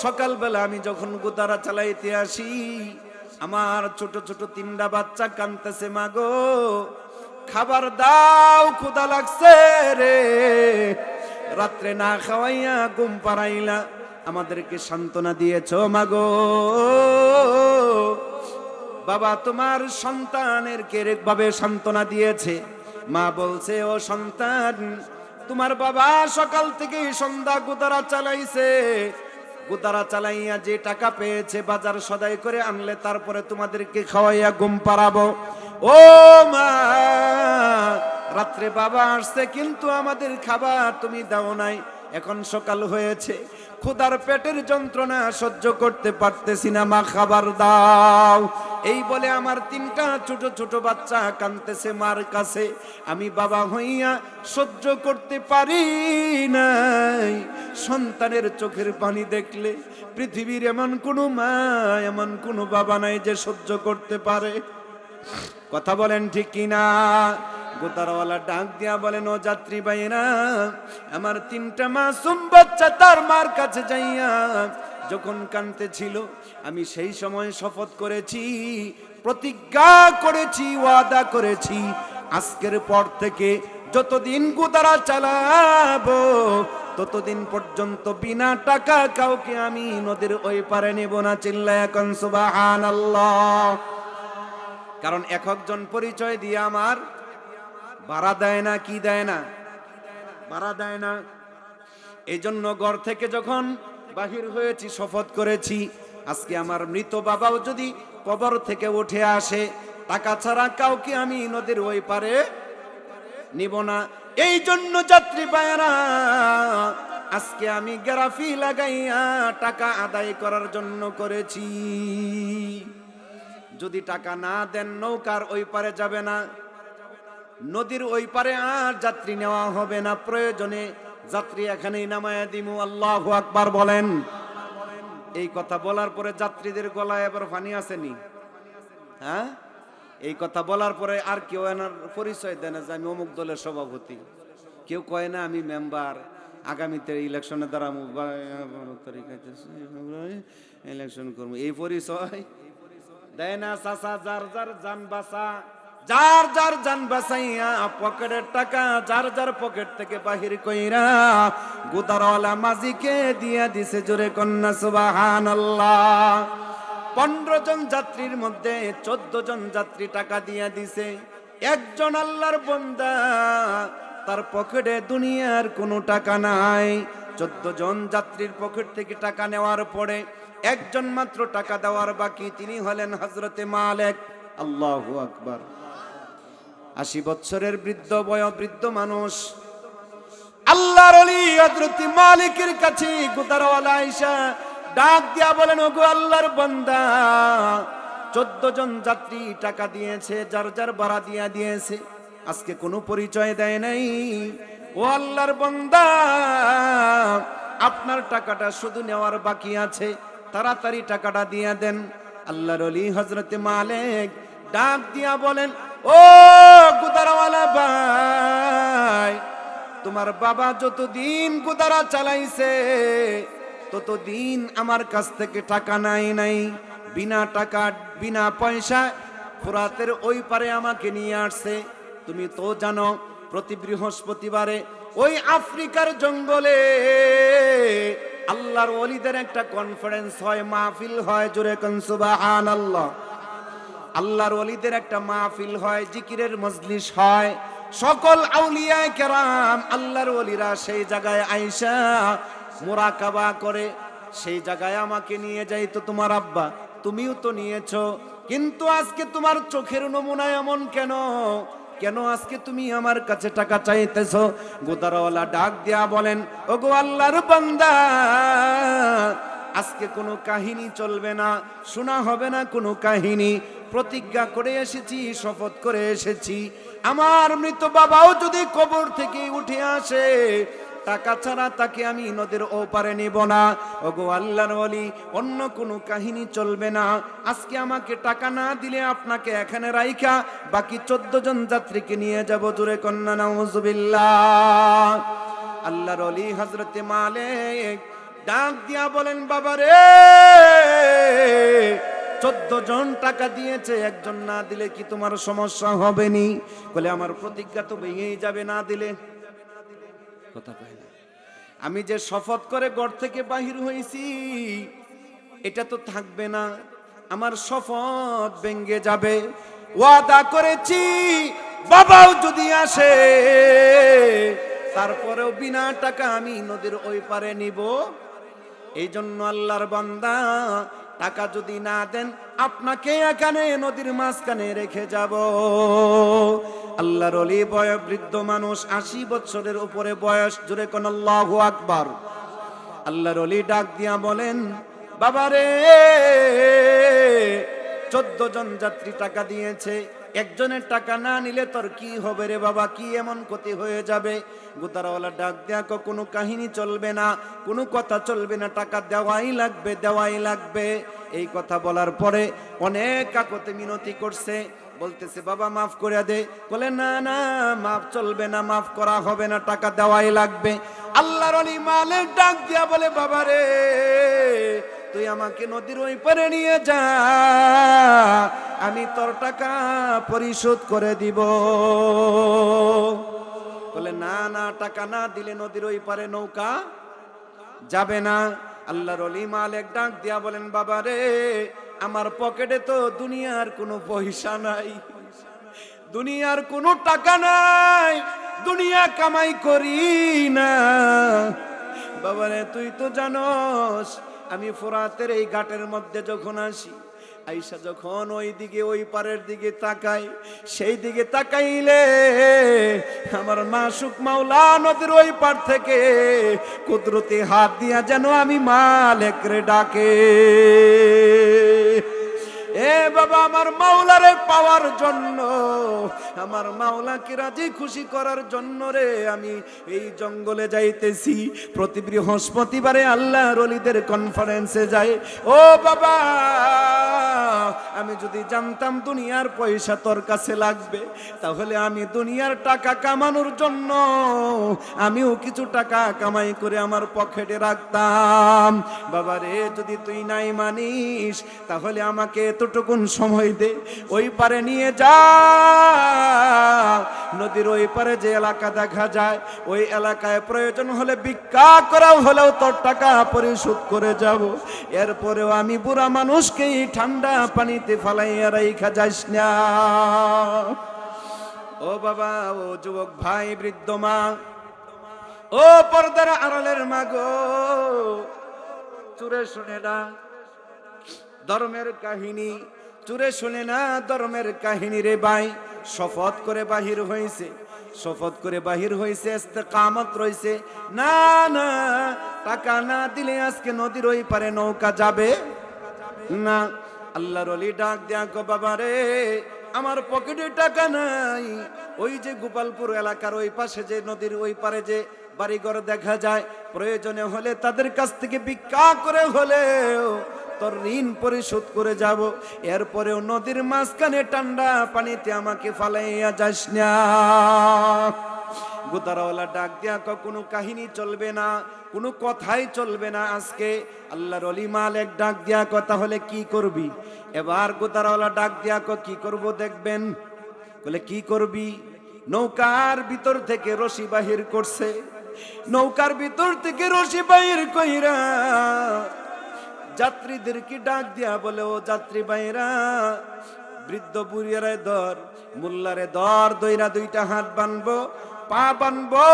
Speaker 1: সকালবেলা আমি যখন গোদারা চালাইতে আসি, আমার ছোট ছোট 3টা বাচ্চা কাঁদতেছে, মা গো খাবার দাও, ক্ষুধা লাগছে রে। রাত্রে না খাওয়াইয়া ঘুম পাড়াইলা, আমাদেরকে সান্ত্বনা দিয়েছো মা গো। বাবা তোমার সন্তানের কেরেকভাবে সান্ত্বনা দিয়েছে। মা বলছে, ও সন্তান, তোমার বাবা সকাল থেকে সন্ধ্যা গোদারা চালাইছে, গোদারা চালাইয়া যে টাকা পেয়েছে বাজার সদাই করে আনলে তারপরে তোমাদেরকে খাওয়াইয়া ঘুম পাড়াবো। ও মা, রাত্রে বাবা আসছে কিন্তু আমাদের খাবার তুমি দাও নাই, এখন সকাল হয়েছে, ক্ষুধার পেটের যন্ত্রণা সহ্য করতে পারতেছি না, মা খাবার দাও। এই বলে আমার 3টা ছোট ছোট বাচ্চা কাঁদতেছে মার কাছে। আমি বাবা হইয়া সহ্য করতে পারি নাই। সন্তানের চোখের পানি দেখলে পৃথিবীর এমন কোনো মা, এমন কোনো বাবা নাই যে সহ্য করতে পারে। কথা বলেন ঠিক কিনা? গোদারওয়ালা ডাক দিয়া বলেন, ও যাত্রী ভাইরা, আমার 3টা মাসুম বাচ্চা তার মার কাছে যাইয়া যখন কাঁদতেছিল, আমি সেই সময় শপথ করেছি, প্রতিজ্ঞা করেছি, ওয়াদা করেছি, আজকের পর থেকে যতদিন গোদারা চালাবো ততদিন পর্যন্ত বিনা টাকা কাউকে আমি নদীর ওই পারে নেব না। চিল্লায়া এখন সুবহানাল্লাহ। কারণ একজন পরিচয় দিয়ে আমার ভাড়া দেয় না, কি দেয় না? ভাড়া দেয় না। এই জন্য ঘর থেকে যখন বাহির হয়েছি শপথ করেছি, আজকে আমার মৃত বাবাও যদি কবর থেকে উঠে আসে, টাকা ছাড়া কাউকে আমি নদীর ওই পারে নিব না। এই জন্য যাত্রী ভাইরা, আজকে আমি গ্যারাফি লাগাইয়া টাকা আদায় করার জন্য করেছি। যদি টাকা না দেন নৌকার ওই পারে যাবে না, নদীর ওই পারে আর যাত্রী নেওয়া হবে না। প্রয়োজনে যাত্রী এখানেই নামায়া দিমু। আল্লাহু আকবার বলেন। এই কথা বলার পরে যাত্রীদের গলায় এবার পানি আসেনি? হ্যাঁ, এই কথা বলার পরে আর কেউ এনার পরিচয় দেয় না যে আমি অমুক দলের সভাপতি। কেউ কয় না আমি মেম্বার, আগামীতে ইলেকশনে দাঁড়াবো, ইলেকশন করবো, এই পরিচয় দেয় না। চাচা যার যার জান বাঁচা, যার যার জান বাঁচাইয়া পকেটের টাকা যার যার পকেট থেকে বাহির কইরা গোদারওয়ালা মাঝিকে দিয়া দিছে। জোরে কন্যা সুবহানাল্লাহ। 15 জন যাত্রীর মধ্যে 14 জন যাত্রী টাকা দিয়া দিছে। একজন আল্লাহর বান্দা, তার পকেটে দুনিয়ার কোনো টাকা নাই। 14 জন যাত্রীর পকেট থেকে টাকা নেওয়ার পরে একজন মাত্র টাকা দেওয়ার বাকি, তিনি হলেন হযরতে মালিক। আল্লাহু আকবার। 80 বছরের বৃদ্ধ মানুষ, আল্লাহর ওলি হযরতে মালিকের কাছে গোদারওয়ালা আয়েশা ডাক দিয়া বলেন, ওগো আল্লাহর বান্দা, 14 জন যাত্রী টাকা দিয়েছে, যার যার ভাড়া দিয়া দিয়েছে, আজকে কোনো পরিচয় দেয় নাই। ও আল্লাহর বান্দা, আপনার টাকাটা শুধু নেওয়ার বাকি আছে, তাড়াতাড়ি টাকাটা দিয়া দেন। আল্লাহর ওলি হযরতে মালিক ডাক দিয়া বলেন, ও গোদারওয়ালা ভাই, তোমার বাবা যতদিন গোদারা চালাইছে ততদিন আমার কাছ থেকে টাকা নাই। বিনা টাকা বিনা পয়সা ফোরাতের ওই পারে আমাকে নিয়ে আসছে। তুমি তো জানো প্রতি বৃহস্পতিবারে ওই আফ্রিকার জঙ্গলে আল্লাহর ওলিদের একটা কনফারেন্স হয়, মাহফিল হয়। জোরে কোন সুবহানাল্লাহ। আল্লাহর ওলিদের একটা মাহফিল হয়, জিকিরের মজলিস হয়। সকল আউলিয়ায়ে কেরাম আল্লাহর ওলিরা সেই জায়গায় আয়েশা মুরাকাবা করে। সেই জায়গায় আমাকে নিয়ে যাইতো তোমার আব্বা, তুমিও তো নিয়েছো, কিন্তু আজকে তোমার চোখের নমুনা এমন কেন? কেন আজকে তুমি আমার কাছে টাকা চাইতেছো? গোদারওয়ালা ডাক দিয়া বলেন, ওগো আল্লাহর বান্দা, আজকে কোনো কাহিনী চলবে না, শোনা হবে না কোনো কাহিনী। প্রতিজ্ঞা করে এসেছি, শপথ করে এসেছি, আমার মৃত বাবাও যদি কবর থেকে উঠে আসে টাকা ছাড়া তাকে আমি নদীর ওপারে নিব না। ওগো আল্লাহর ওলি, অন্য কোনো কাহিনী চলবে না। আজকে আমাকে টাকা না দিলে আপনাকে এখানে রাইখা বাকি 14 জন যাত্রীকে নিয়ে যাব। জোরে কন্যা নাউজুবিল্লাহ। আল্লাহর ওলি হযরতে মালিক ডাক দিয়া বলেন, বাবা রে, 14 জন টাকা দিয়েছে, একজন না দিলে কি তোমার সমস্যা হবে নি? বলে আমার প্রতিজ্ঞা তো ভেঙেই যাবে না দিলে। কথা কয় না। আমি যে শপথ করে ঘর থেকে বাহির হয়েছি এটা তো থাকবে না, আমার শপথ ভেঙে যাবে। ওয়াদা করেছি বাবাও যদি আসে তারপরেও বিনা টাকা আমি নদীর ওই পারে নিব। এই জন্য আল্লাহর বান্দা, টাকা যদি না দেন আপনাকে এখানে নদীর মাঝখানে রেখে যাব। আল্লাহর ওলি বৃদ্ধ মানুষ, 80 বছরের উপরে বয়স। জোরে কোন আল্লাহু আকবার। আল্লাহর ওলি ডাক দিয়া বলেন, বাবা রে, 14 জন যাত্রী টাকা দিয়েছে, একজনের টাকা না নিলে তোর কি হবে রে বাবা, কি এমন ক্ষতি হয়ে যাবে? গুতারাওয়ালা ডাক দেয়া, কোনো কাহিনী চলবে না, কোনো কথা চলবে না, টাকা দেওয়াই লাগবে, দেওয়াই লাগবে। এই কথা বলার পরে অনেক কাকতে মিনতি করছে, বলতেছে বাবা মাফ করে দে। বলে না না, মাফ চলবে না, মাফ করা হবে না, টাকা দেওয়াই লাগবে। আল্লাহর ওলি মালিক ডাক দিয়া বলে, বাবা রে, তুই আমাকে নদীর ওই পারে নিয়ে যা, আমি তোর টাকা পরিশোধ করে দিব। বলে না না, টাকা না দিলে নদীর ওই পারে নৌকা যাবে না। আল্লাহর ওলি মালিক ডাক দিয়া বলেন, বাবা রে, আমার পকেটে তো দুনিয়ার কোনো পয়সা নাই, দুনিয়ার কোনো টাকা নাই, দুনিয়া কামাই করি না। বাবা রে, তুই তো জানোস আমি ফোরাতের এই ঘাটের মধ্যে যখন আসি, আইসা যখন ওই দিকে ওই পারের দিকে তাকাই, সেই দিকে তাকাইলে আমার মাসুক মাওলা নদীর ওই পার থেকে কুদরতি হাত দিয়া যেন আমি মালিক রে ডাকে। এ বাবা, আমার মাওলারে পাওয়ার জন্য, আমার মাওলাকে রাজি খুশি করার জন্য রে আমি এই জঙ্গলে যাইতেছি। প্রতি বৃহস্পতিবারে আল্লাহর ওলিদের কনফারেন্সে যাই। ও বাবা, আমি যদি জানতাম দুনিয়ার পয়সা তোর কাছে লাগবে, তাহলে আমি দুনিয়ার টাকা কামানোর জন্য আমিও কিছু টাকা কামাই করে আমার পকেটে রাখতাম। বাবা রে, যদি তুই নাই মানিস তাহলে আমাকে এতটুকুন সময় দে, ওই পারে নিয়ে যা। নদীর ওই পারে যে এলাকা দেখা যায়, ওই এলাকায় প্রয়োজন হলে ভিক্ষা করাও হলেও তোর টাকা পরিশোধ করে যাব। এরপরেও আমি বুড়া মানুষকে ঠান্ডা পানিতে ফালাইয়া রাইখা যাস না। ও বাবা, ও যুবক ভাই, বৃদ্ধ মা, ও পর্দার আড়ালের মা গো, চুরে শুনে না ধর্মের কাহিনী, চুরে শুনে না ধর্মের কাহিনী রে ভাই। শপথ করে বাহির হয়েছে, শপথ করে বাহির হয়েছে, ইস্তেকামত রয়েছে, না না, টাকা না দিলে আজকে নদীর ওই পারে নৌকা যাবে না। আল্লাহর ওলি ডাক দেয়া, গো বাবা রে, আমার পকেটে টাকা নাই। ওই যে গোপালপুর এলাকার ওই পাশে যে নদীর ওই পারে যে বাড়িঘর দেখা যায়, প্রয়োজনে হলে তাদের কাছ থেকে ভিক্ষা করে হলেও তোর ঋণ পরিশোধ করে যাব। এরপরেও নদীর মাঝখানে ঠান্ডা পানিতে আমাকে ফালাইয়া যাস না। গুদারাওয়ালা ডাক দিয়া, কোনো কাহিনী চলবে না, কোনো কথাই চলবে না আজকে। আল্লাহর ওলি মালিক ডাক দিয়া, তাহলে কি করবি? এবার গুদারাওয়ালা ডাক দিয়া, কি করব দেখবেন? বলে কি করবি? নৌকার ভিতর থেকে রশি বাহির করছে, নৌকার ভিতর থেকে রশি বাহির কইরা যাত্রীদেরকে ডাক দিয়া বলে, ও যাত্রী ভাইরা, বৃদ্ধ বুড়িয়ারে ধর, মোল্লারে ধর, দইরা দুইটা হাত বানবো, পা বানবো,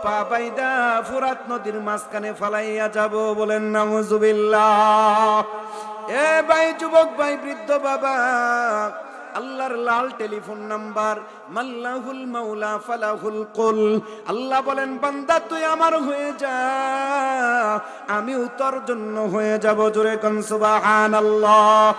Speaker 1: পা বাইদা ফুরাত নদীর মাঝখানে ফালাইয়া যাব। বলেন নাউজুবিল্লাহ। এ ভাই, যুবক ভাই, বৃদ্ধ বাবা, আল্লাহর লাল টেলিফোন নাম্বার, মাল্লাহুল মাওলা ফালাহুল কুল। আল্লাহ বলেন, বান্দা তুই আমার হয়ে যা, আমিও তোর জন্য হয়ে যাব। জোরে কোন সুবহানাল্লাহ।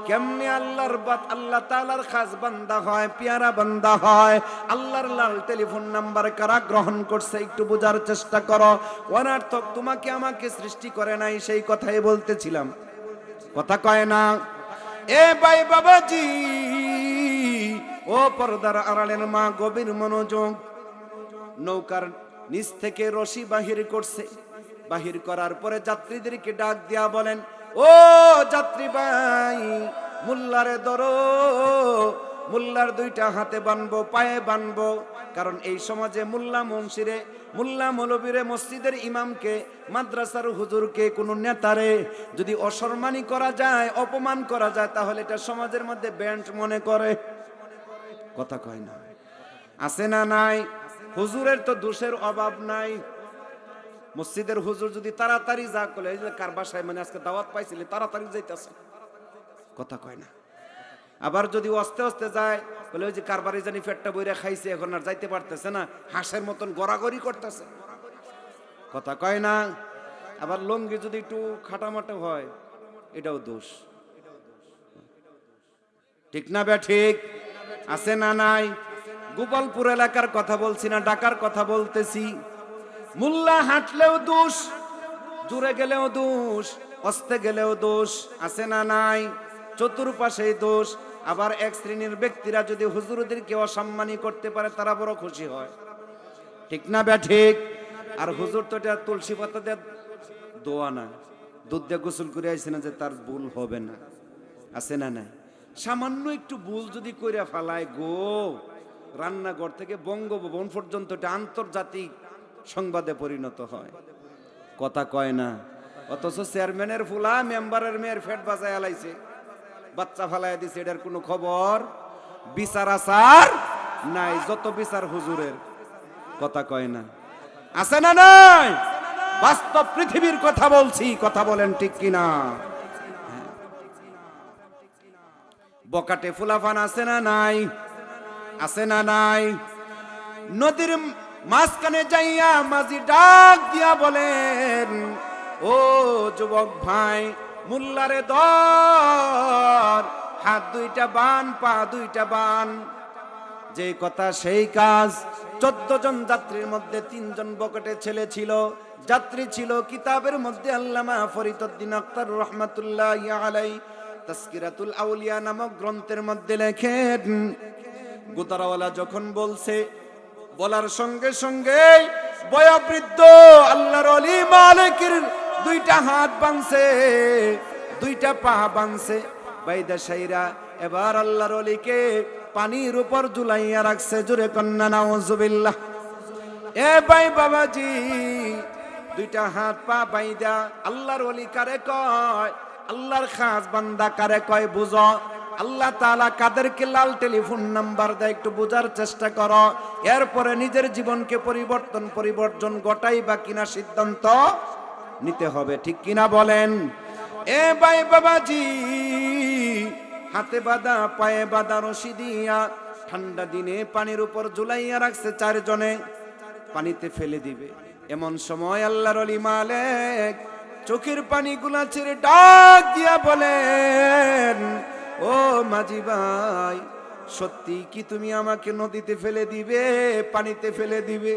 Speaker 1: কেমনে আল্লাহর আল্লাহ তাআলার খাস বান্দা হয়, পেয়ারা বান্দা হয়। আল্লাহর লাল টেলিফোন নাম্বার কারা গ্রহণ করছে একটু বোঝার চেষ্টা করো। অনার্থক তোমাকে আমাকে সৃষ্টি করে নাই, সেই কথাই বলতেছিলাম, কথা কয় না। এ ভাই বাবাজি, ও পর্দার আড়ালের মা, গভীর মনোযোগ। নৌকার নিচ থেকে রশি বাহির করছে, বাহির করার পরে যাত্রীদেরকে ডাক দিয়া বলেন, ও যাত্রী ভাই, মুল্লারে ধরো, মুল্লার দুইটা হাতে বানবো, পায়ে বানবো। কারণ এই সমাজে মুল্লা মুন্সিরে, মুল্লা মৌলবীরে, মসজিদের ইমামকে, মাদ্রাসার হুজুরকে, কোনো নেতারে যদি অসম্মানী করা যায়, অপমান করা যায়, তাহলে এটা সমাজের মধ্যে ব্যান্ড মনে করে, কথা কয় না, আছে না নাই? হুজুরের তো দোষের অভাব নাই। মসজিদের হুজুর যদি তাড়াতাড়ি যা করলে, কার বাসায় মানে আজকে দাওয়াত পাইছিলে, তাড়াতাড়ি যাইতেছে, কথা কয় না। আবার যদি অস্তে অস্তে যায়, বলে ওই যে কারবারে জানি পেটটা বইরা খাইছে, এখন আর যাইতে পারতেছে না, হাঁসের মতন গড়াগড়ি করতেছে, কথা কয় না। আবার লঙ্গি যদি একটু খাটামাটা হয়, এটাও দোষ, ঠিক না বে ঠিক? আছে না নাই? গোপালপুর এলাকার কথা বলছি না, ঢাকার কথা বলতেছি। মুল্লা হাঁটলেও দোষ, জুড়ে গেলেও দোষ, অস্তে গেলেও দোষ, আছে না নাই? চতুর্পাশেই দোষ। আবার এক শ্রেণীর ব্যক্তিরা যদি হুজুরদেরকে অসম্মানী করতে পারে, তারা বড় খুশি হয়, ঠিক না বে ঠিক? আর হুজুর তো এটা তুলসী পাতা দিয়ে দোয়া না, দুধ দিয়ে গোসল করে আইছে না যে তার ভুল হবে না, আছে না নাই? সামান্য একটু ভুল যদি কইরা ফালায় গো, রান্নাঘর থেকে বঙ্গভবন পর্যন্ত এটা আন্তর্জাতিক সংবাদে পরিণত হয়, কথা কয় না। অথচ চেয়ারম্যানের ফুলা মেম্বারের মেয়ের ফেট বাজায় আলাইছে, বাচ্চা ফালাই দিছে, এটার কোনো খবর, বিচার আচার নাই, যত বিচার হুজুরের, কথা কয় না, আছে না নাই? বাস্তব পৃথিবীর কথা বলছি, কথা বলেন ঠিক কিনা? বকাটে ফুলাফান আছে না নাই? আছে না নাই? নদীর মাঝখানে যাইয়া মাঝি ডাক দিয়া বলেন, ও যুবক ভাই, মুল্লারে ধর, হাত দুইটা বান, পা দুইটা বান। যে কথা সেই কাজ। 14 জন যাত্রীর মধ্যে 3 জন বকটে ছেলে ছিল, যাত্রী ছিল। কিতাবের মধ্যে আল্লামা ফরিদউদ্দিন আখতার রহমাতুল্লাহি আলাইহি তাসকিরাতুল আউলিয়া নামক গ্রন্থের মধ্যে লেখেন, গোতারাওয়ালা যখন বলছে, বলার সঙ্গে সঙ্গে বয়োবৃদ্ধ আল্লাহর ওলি মালিকের দুইটা হাত বাঁধছে, দুইটা পা বাঁধছে, বাইদা শাইরা এবার আল্লাহর ওলিকে পানির উপর ঝুলাইয়া রাখছে, জোরে কন্না নাউজুবিল্লাহ। এ ভাই বাবাজি, দুইটা হাত পা বাইদা আল্লাহর ওলি কারে কয়, আল্লাহর খাস বান্দা কারে কয় বুঝো। আল্লাহ তাআলা কাদেরকে লাল টেলিফোন নাম্বার দেয় একটু বোঝার চেষ্টা করো। এরপরে নিজের জীবনকে পরিবর্তন ঘটাই বা কিনা সিদ্ধান্ত নিতে হবে, ঠিক কিনা বলেন? এ ভাই বাবাজি, হাতে বাঁধা পায়ে বাঁধা রশি দিয়া ঠান্ডা দিনে পানির উপর ঝুলাইয়া রাখছে, 4 জনে পানিতে ফেলে দিবে। এমন সময় আল্লাহর ওলি মালিক চোখের পানিগুলা ছেড়ে ডাক দিয়া বলেন, ও মাঝি ভাই, সত্যি কি তুমি আমাকে নদীতে ফেলে দিবে, পানিতে ফেলে দিবে?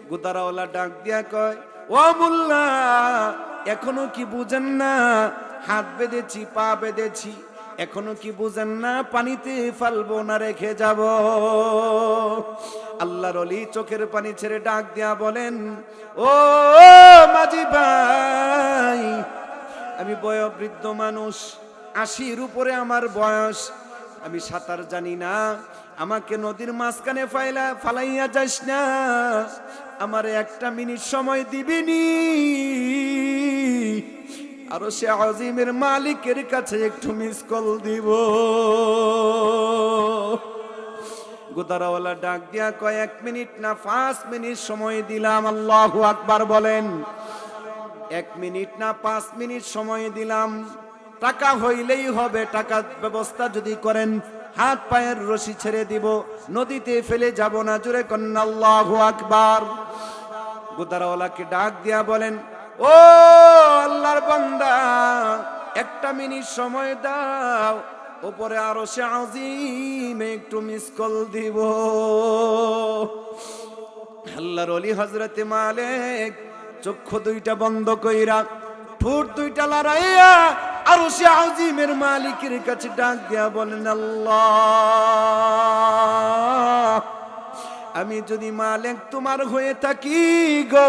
Speaker 1: গোদারাওয়ালা ডাক দিয়া কয়, ও মুল্লা, এখনো কি বুঝেন না? হাত বেঁধেছি, পা বেঁধেছি, এখনো কি বুঝেন না? পানিতে ফেলবো না, রেখে যাব। আল্লাহর ওলি চোখের পানি ছেড়ে ডাক দিয়া বলেন, ও মাঝি ভাই, আমি বয়োবৃদ্ধ মানুষ, 80-র উপরে আমার বয়স, আমি সাঁতার জানি না, আমাকে নদীর মাঝখানে ফালাইয়া যাস না, আমার 1 মিনিট সময় দিবিনি, আরো সে আজিমের মালিকের কাছে একটু মিস কল দিব। গোদারাওয়ালা ডাক দিয়া কয়, 1 মিনিট না 5 মিনিট সময় দিলাম। আল্লাহু আকবার বলেন। 1 মিনিট না 5 মিনিট সময় দিলাম, টাকা হইলেই হবে, টাকার ব্যবস্থা যদি করেন, হাত পায়ের রশি ছেড়ে দিব, নদীতে ফেলে যাব না, জোরে কন্না আল্লাহু আকবার। গোদারাওয়ালাকে ডাক দিয়া বলেন, ও আল্লাহর বান্দা, একটা মিনিট সময় দাও, উপরে আরশে আজিমে একটু মিস কল দিব। আল্লাহর ওলি হযরতে মালিক চক্ষু দুইটা বন্ধ কইরা, ঠোঁট দুইটা লড়াইয়া আরশে আজিমের মালিকের কাছে ডাক দিয়া বলেন, আল্লাহ, আমি যদি মালিক তোমার হয়ে থাকি গো,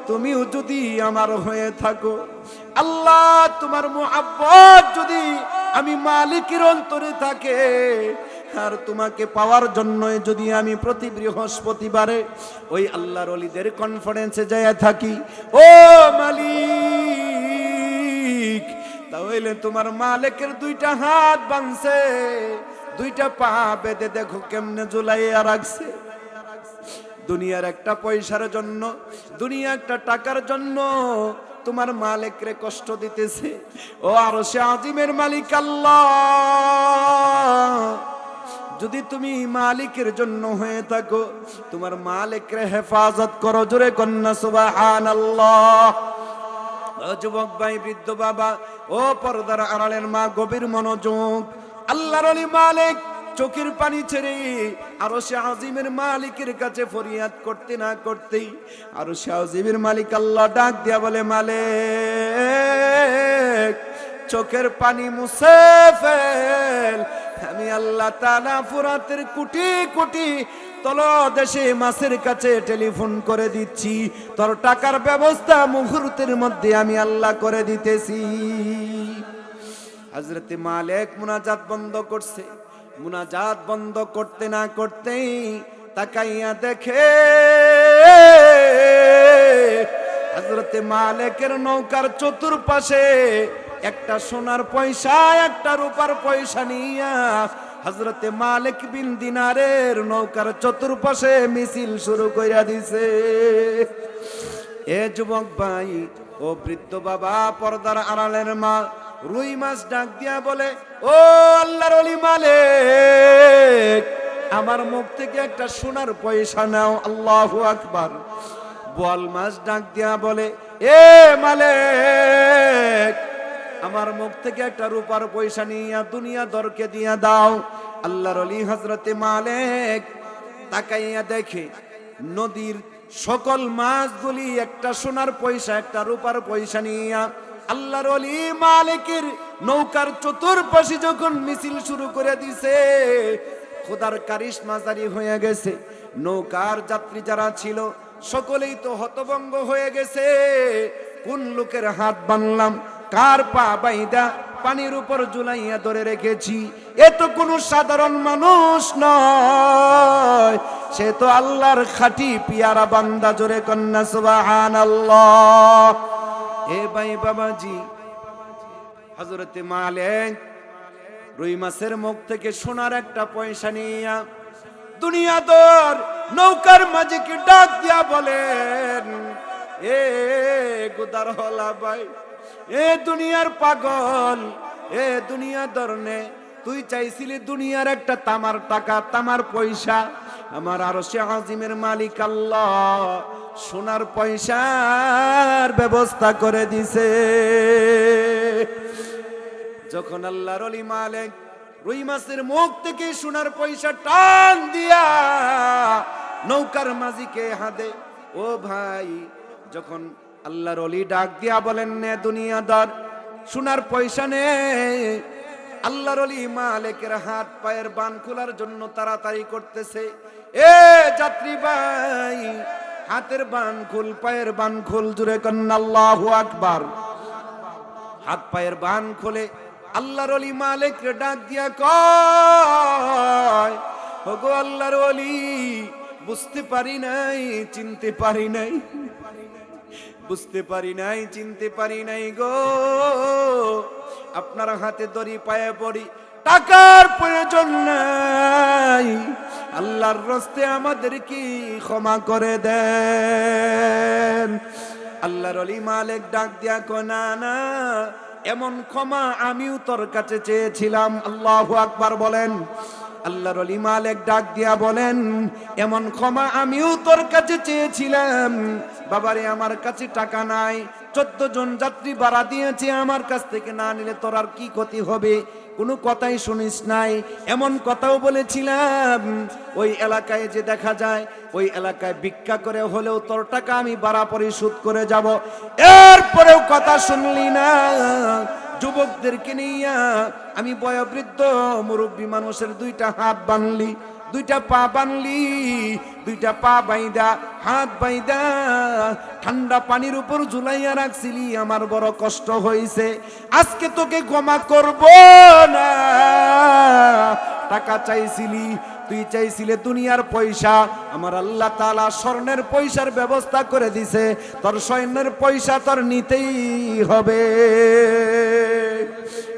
Speaker 1: তুমিও যদি আমার হয়ে থাকো, আল্লাহ তোমার মুহাব্বত যদি আমি মালিকের অন্তরে থাকে, আর তোমাকে পাওয়ার জন্য যদি আমি প্রতি বৃহস্পতিবারে ওই আল্লাহর ওলিদের কনফারেন্সে যাইয়া থাকি, ও মালিক, তাহলে তোমার মালিকের দুইটা হাত বাঁধছে, দুইটা পা বেঁধে দেখো কেমনে ঝুলাইয়া রাখছে। দুনিয়ার একটা পয়সার জন্য, দুনিয়া একটা টাকার জন্য তোমার মালিকরে কষ্ট দিতেছে। ও আরশে আজিমের মালিক আল্লাহ, যদি তুমি মালিকের জন্য হয়ে থাকো, তোমার মালিকরে হেফাজত করো। জোরে কন্যা সুবহানাল্লাহ। ও যুবক ভাই, বৃদ্ধ বাবা, ও পর্দার আড়ালের মা, গভীর মনোযোগ। আল্লাহর ওলি মালিক চোখের পানি ছেড়ে আরশে আজিমের মালিকের কাছে ফরিয়াদ করতে না করতেই আরশে আজিমের মালিক আল্লাহ ডাক দিয়া বলে, মালিক, চোখের পানি মুছে ফেল। আমি আল্লাহ তাআলা ফুরাতের কোটি কোটি তলদেশে মাছের কাছে টেলিফোন করে দিচ্ছি, তোর টাকার ব্যবস্থা মুহূর্তের মধ্যে আমি আল্লাহ করে দিতেছি। হযরতে মালিক মুনাজাত বন্ধ করছে। মুনাজাত বন্ধ করতে না করতেই তাকাইয়া দেখে হযরতে মালিকের নৌকার চতুর্পাশে একটা সোনার পয়সা, একটা রূপার পয়সা নিয়া হযরতে মালিক বিন দিনারের নৌকার চতুর্পাশে মিছিল শুরু কইরা দিছে। এ যুবক ভাই, ও বৃদ্ধ বাবা, পর্দার আড়ালের মা, রুই মাছ ডাক দিয়া বলে, ও আল্লাহর ওলি মালিক, আমার মুখ থেকে একটা সোনার পয়সা নাও। আল্লাহু আকবার। বোয়াল মাছ ডাক দিয়া বলে, এ মালিক, আমার মুখ থেকে একটা রূপার পয়সা নিয়া দুনিয়া দরকে দিয়া দাও। আল্লাহর ওলি হযরতে মালিক তাকাইয়া দেখে নদীর সকল মাছগুলি একটা সোনার পয়সা, একটা রূপার পয়সা নিয়া আল্লাহর ওলি মালিকের নৌকার চতুর্পাশে যখন মিছিল শুরু করে দিছে, খোদার কারিশমা জারি হয়ে গেছে। নৌকার যাত্রী যারা ছিল সকলেই তো হতভম্ব হয়ে গেছে। কোন লোকের হাত বানলাম, কার পা বাইদা পানির উপর ঝুলাইয়া ধরে রেখেছি, এ তো কোনো সাধারণ মানুষ নয়, সে তো আল্লাহর খাঁটি পিয়ারা বান্দা। জোরে কন্যা সুবহানাল্লাহ। এ ভাই বাবাজি, হযরতে মালিক রুই মাছের মুখ থেকে সোনার একটা পয়সা নিয়া দুনিয়াদার নৌকার মাঝিকে ডাক দিয়া বলেন, এ গুদার হলা ভাই, এ দুনিয়ার পাগল, এ দুনিয়া ধরনে, তুই চাইছিলি দুনিয়ার একটা তামার টাকা, তামার পয়সা, আমার আরশে আজিমের মালিক আল্লাহ সোনার পয়সার ব্যবস্থা করে দিছে। যখন আল্লাহর ওলি মালিক রুই মাছের মুখ থেকে সোনার পয়সা টান দিয়া নৌকার মাঝিকে হাতে, ও ভাই, যখন আল্লাহর ওলি ডাক দিয়া বলেন, নে দুনিয়াদার, সোনার পয়সা নে, আল্লাহর ওলি মালিকের হাত পায়ের বান খোলার জন্য তাড়াতাড়ি করতেছে। এ যাত্রী ভাই, হাতের বান খুল, পায়ের বান খুল। জোরে কন্না আল্লাহু আকবার। হাত পায়ের বান খুলে আল্লাহর ওলি মালিক ডাক দিয়া কয়, ওগো আল্লাহর ওলি, বুঝতে পারি নাই, চিনতে পারি নাই, বুঝতে পারি নাই, চিনতে পারি নাই গো, আপনার হাতে ধরি, পায়ে পড়ি, টাকার প্রয়োজন নাই, আল্লাহর রাস্তে আমাদের কি ক্ষমা করে দেন। আল্লাহর ওলি মালিক ডাক দিয়া কয়, না না, এমন ক্ষমা আমিও তোর কাছে চেয়েছিলাম। আল্লাহু আকবার বলেন। আল্লাহর ওলি মালিক ডাক দিয়া বলেন, এমন ক্ষমা আমিও তোর কাছে চেয়েছিলাম। বাবারে, আমার কাছে টাকা নাই, 14 জন যাত্রী ভাড়া দিয়েছি, আমার কাছ থেকে না নিলে তোর আর কি ক্ষতি হবে, কোনো কথাই শুনিস নাই। এমন কথাও বলেছিলাম, ওই এলাকায় যে দেখা যায় ওই এলাকায় ভিক্ষা করে হলেও তোর টাকা আমি ভাড়া পরিশোধ করে যাব। এরপরেও কথা শুনলি না। যুবকদেরকে নিয়ে আমি বয়োবৃদ্ধ মুরব্বী মানুষের 2টা হাত বানলি, 2টা পা বানলি, 2টা পা বাইদা হাত বাইদা ঠান্ডা পানির উপর ঝুলাইয়া রাখছিলি, আমার বড় কষ্ট হয়েছে। আজকে তোকে ক্ষমা করব না। টাকা চাইছিলি, তুই চাইছিলে দুনিয়ার পয়সা, আমার আল্লাহ তাআলা স্বর্ণের পয়সার ব্যবস্থা করে দিছে, তোর স্বর্ণের পয়সা তোর নিতেই হবে,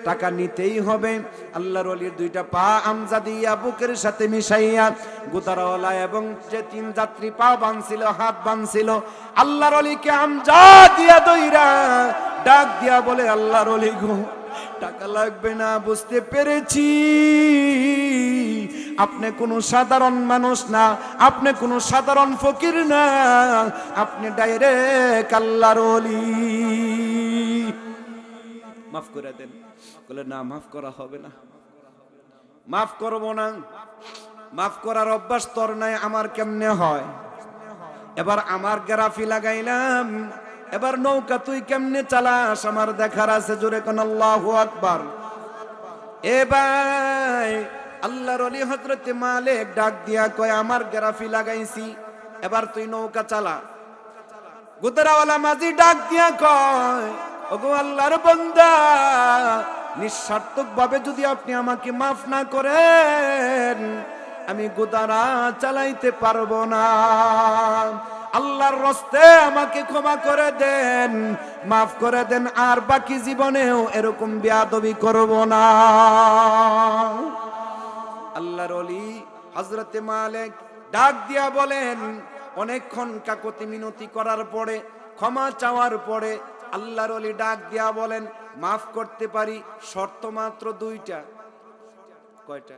Speaker 1: টাকা নিতেই হবে। আল্লাহর ওলির 2টা পা আমজাদিয়া বুকের সাথে মিশাইয়া গুতারাওয়ালা এবং যে 3 যাত্রী পা বাঁধছিল, হাত বাঁধছিল, আল্লাহর ওলিকে আমজাদিয়া দইরা ডাক দিয়া বলে, আল্লাহর ওলি গো, টাকা লাগবে না, বুঝতে পেরেছি আপনি কোনো সাধারণ মানুষ না, আপনি কোনো সাধারণ ফকির না, আপনি ডাইরেক্ট আল্লাহর ওলি, মাফ করে দেন। বলে না, মাফ করা হবে না, মাফ করব না, মাফ করার অভ্যাস তোর নাই, আমার কেমনে হয়? এবার আমার গ্রাফি লাগাইলাম, এবার নৌকা তুই কেমনে চালাস আমার দেখার আছে, জোরে কোন আল্লাহু আকবার। এ ভাই, আল্লাহর ওলি হযরতে মালিক ডাক দিয়া কয়, আমার গ্রাফি লাগাইছি, এবার তুই নৌকা চালা। গুদরাওয়ালা মাঝি ডাক দিয়া কয়, ওগো আল্লাহর বান্দা, নিঃস্বার্থক ভাবে যদি আপনি আমাকে মাফ না করেন, আমি গুদারা চালাইতে পারবো না। আল্লাহর রাস্তে আমাকে ক্ষমা করে দেন, মাফ করে দেন, আর বাকি জীবনেও এরকম বেয়াদবি করব না। আল্লাহর ওলি হযরতে মালিক ডাক দিয়া বলেন, অনেকক্ষণ কাকুতি মিনতি করার পরে, ক্ষমা চাওয়ার পরে আল্লাহর ওলি ডাক দিয়া বলেন, মাফ করতে পারি, শর্ত মাত্র 2টা। কয়টা?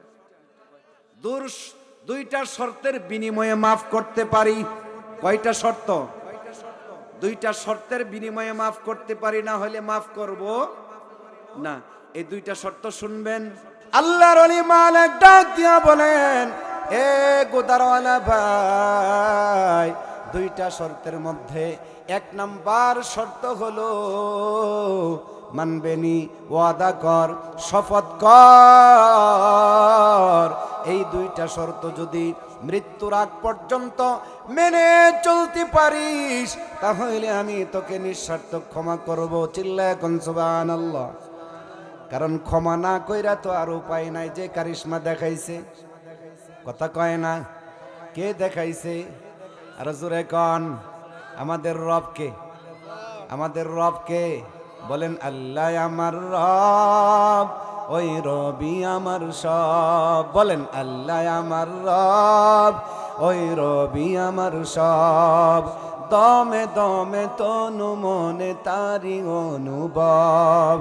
Speaker 1: 2টা শর্তের বিনিময়ে মাফ করতে পারি। কয়টা শর্ত? 2টা শর্তের বিনিময়ে মাফ করতে পারি, না হলে মাফ করব না। এই 2টা শর্ত শুনবেন। আল্লাহর ওলি মালিক ডাক দিয়া বলেন, এ গোদারওয়ালা ভাই, 2টা শর্তের মধ্যে 1 নাম্বার শর্ত হলো মানবেনি, ওয়াদা কর, শপথ কর। এই 2টা শর্ত যদি মৃত্যুর আগ পর্যন্ত মেনে চলতে পারিস, তাহলে আমি তোকে নিঃস্বার্থ ক্ষমা করব। চিল্লায় কোন সুবহানাল্লাহ। কারণ ক্ষমা না কইরা তো আর উপায় নাই। যে কারিশমা দেখাইছে, কথা কয় না, কে দেখাইছে? আর জোরে কন, আমাদের রবকে, আমাদের রবকে বলেন, আল্লাহ আমার রব, ওই রবি আমার সব। বলেন, আল্লাহ আমার রব, ওই রবি আমার সব। দমে দমে তনু মনে তারি অনুভব,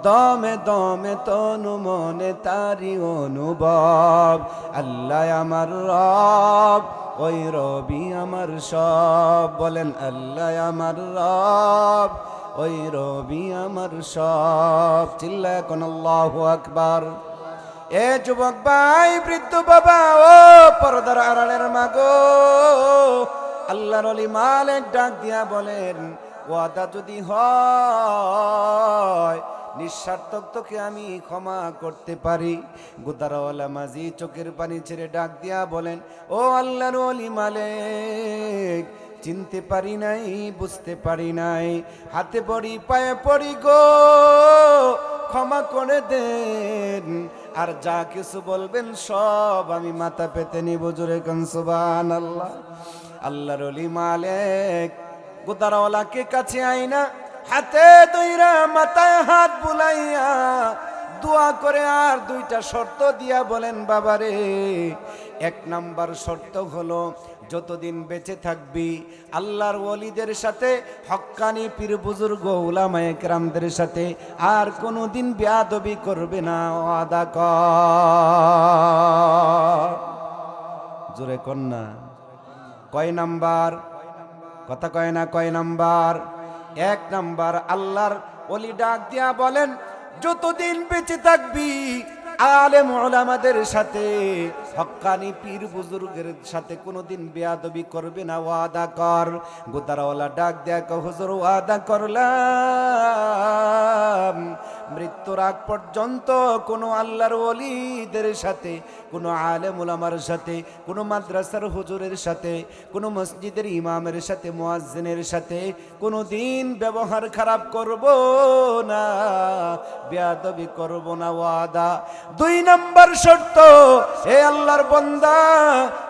Speaker 1: দমে দমে তনু মনে তারি অনুভব। আল্লাহ আমার রব, ওই রবি আমার সব। বলেন, আল্লাহ আমার রব, ওই রবি আমার সব। চিল্লায় কোন আল্লাহু আকবার। এ যুবক ভাই, বৃদ্ধ বাবা, ও পর্দার আড়ালের মাগো, আল্লাহর ওলি মালিক ডাক দিয়া বলেন, ওয়াদা যদি হয়, নিঃস্বার্থক তোকে আমি ক্ষমা করতে পারি। গুদারাওয়ালা মাঝি চোখের পানি ছেড়ে ডাক দিয়া বলেন, ও আল্লাহর ওলি মালিক, চিনতে পারি নাই, বুঝতে পারি নাই, হাতে পড়ি, পায়ে পড়ি গো, ক্ষমা করে দেন। আর যা কিছু বলবেন সব আমি মাথা পেতে নিব। জোরে কোন সুবহানাল্লাহ। আল্লাহর ওলি মালিক গুদারাওয়ালাকে কাছে আইনা হাতে দইরা মাথায় হাত বুলাইয়া দোয়া করে আর 2টা শর্ত দিয়া বলেন, বাবারে, 1 নাম্বার শর্ত হলো, যতদিন বেঁচে থাকবি আল্লাহর ওলিদের সাথে, হক্কানি পীর বুজুর্গ উলামায়ে কেরামদের সাথে আর কোনোদিন বেয়াদবি করবে না, ওয়াদা কর। জোরে কন্যা, কয় নাম্বার? কথা কয় না, কয় নাম্বার? এক নাম্বার আল্লাহর ওলি ডাক দিয়া বলেন, যতদিন বেঁচে থাকবি আলেম ওলামাদের সাথে, হক্কানি পীর বুজুর্গের সাথে কোনোদিন বেয়াদবি করবে না, ওয়াদা কর। গোদারাওয়ালা ডাক দেয়া কয়, হুজুর ওয়াদা করলাম মৃত্যুর আগ পর্যন্ত কোনো আল্লাহর ওলিদের সাথে, কোনো আলেম ওলামার সাথে, কোনো মাদ্রাসার হুজুরের সাথে, কোনো মসজিদের ইমামের সাথে, মুয়াজ্জিনের সাথে কোনো দিন ব্যবহার খারাপ করব না, বেয়াদবি করব না, ওয়াদা। 2 নাম্বার শর্ত, হে আল্লাহর বান্দা,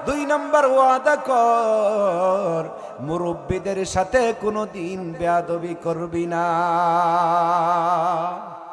Speaker 1: 2 নাম্বার ওয়াদা কর, মুরব্বিদের সাথে কোনো দিন বেয়াদবি করবি না।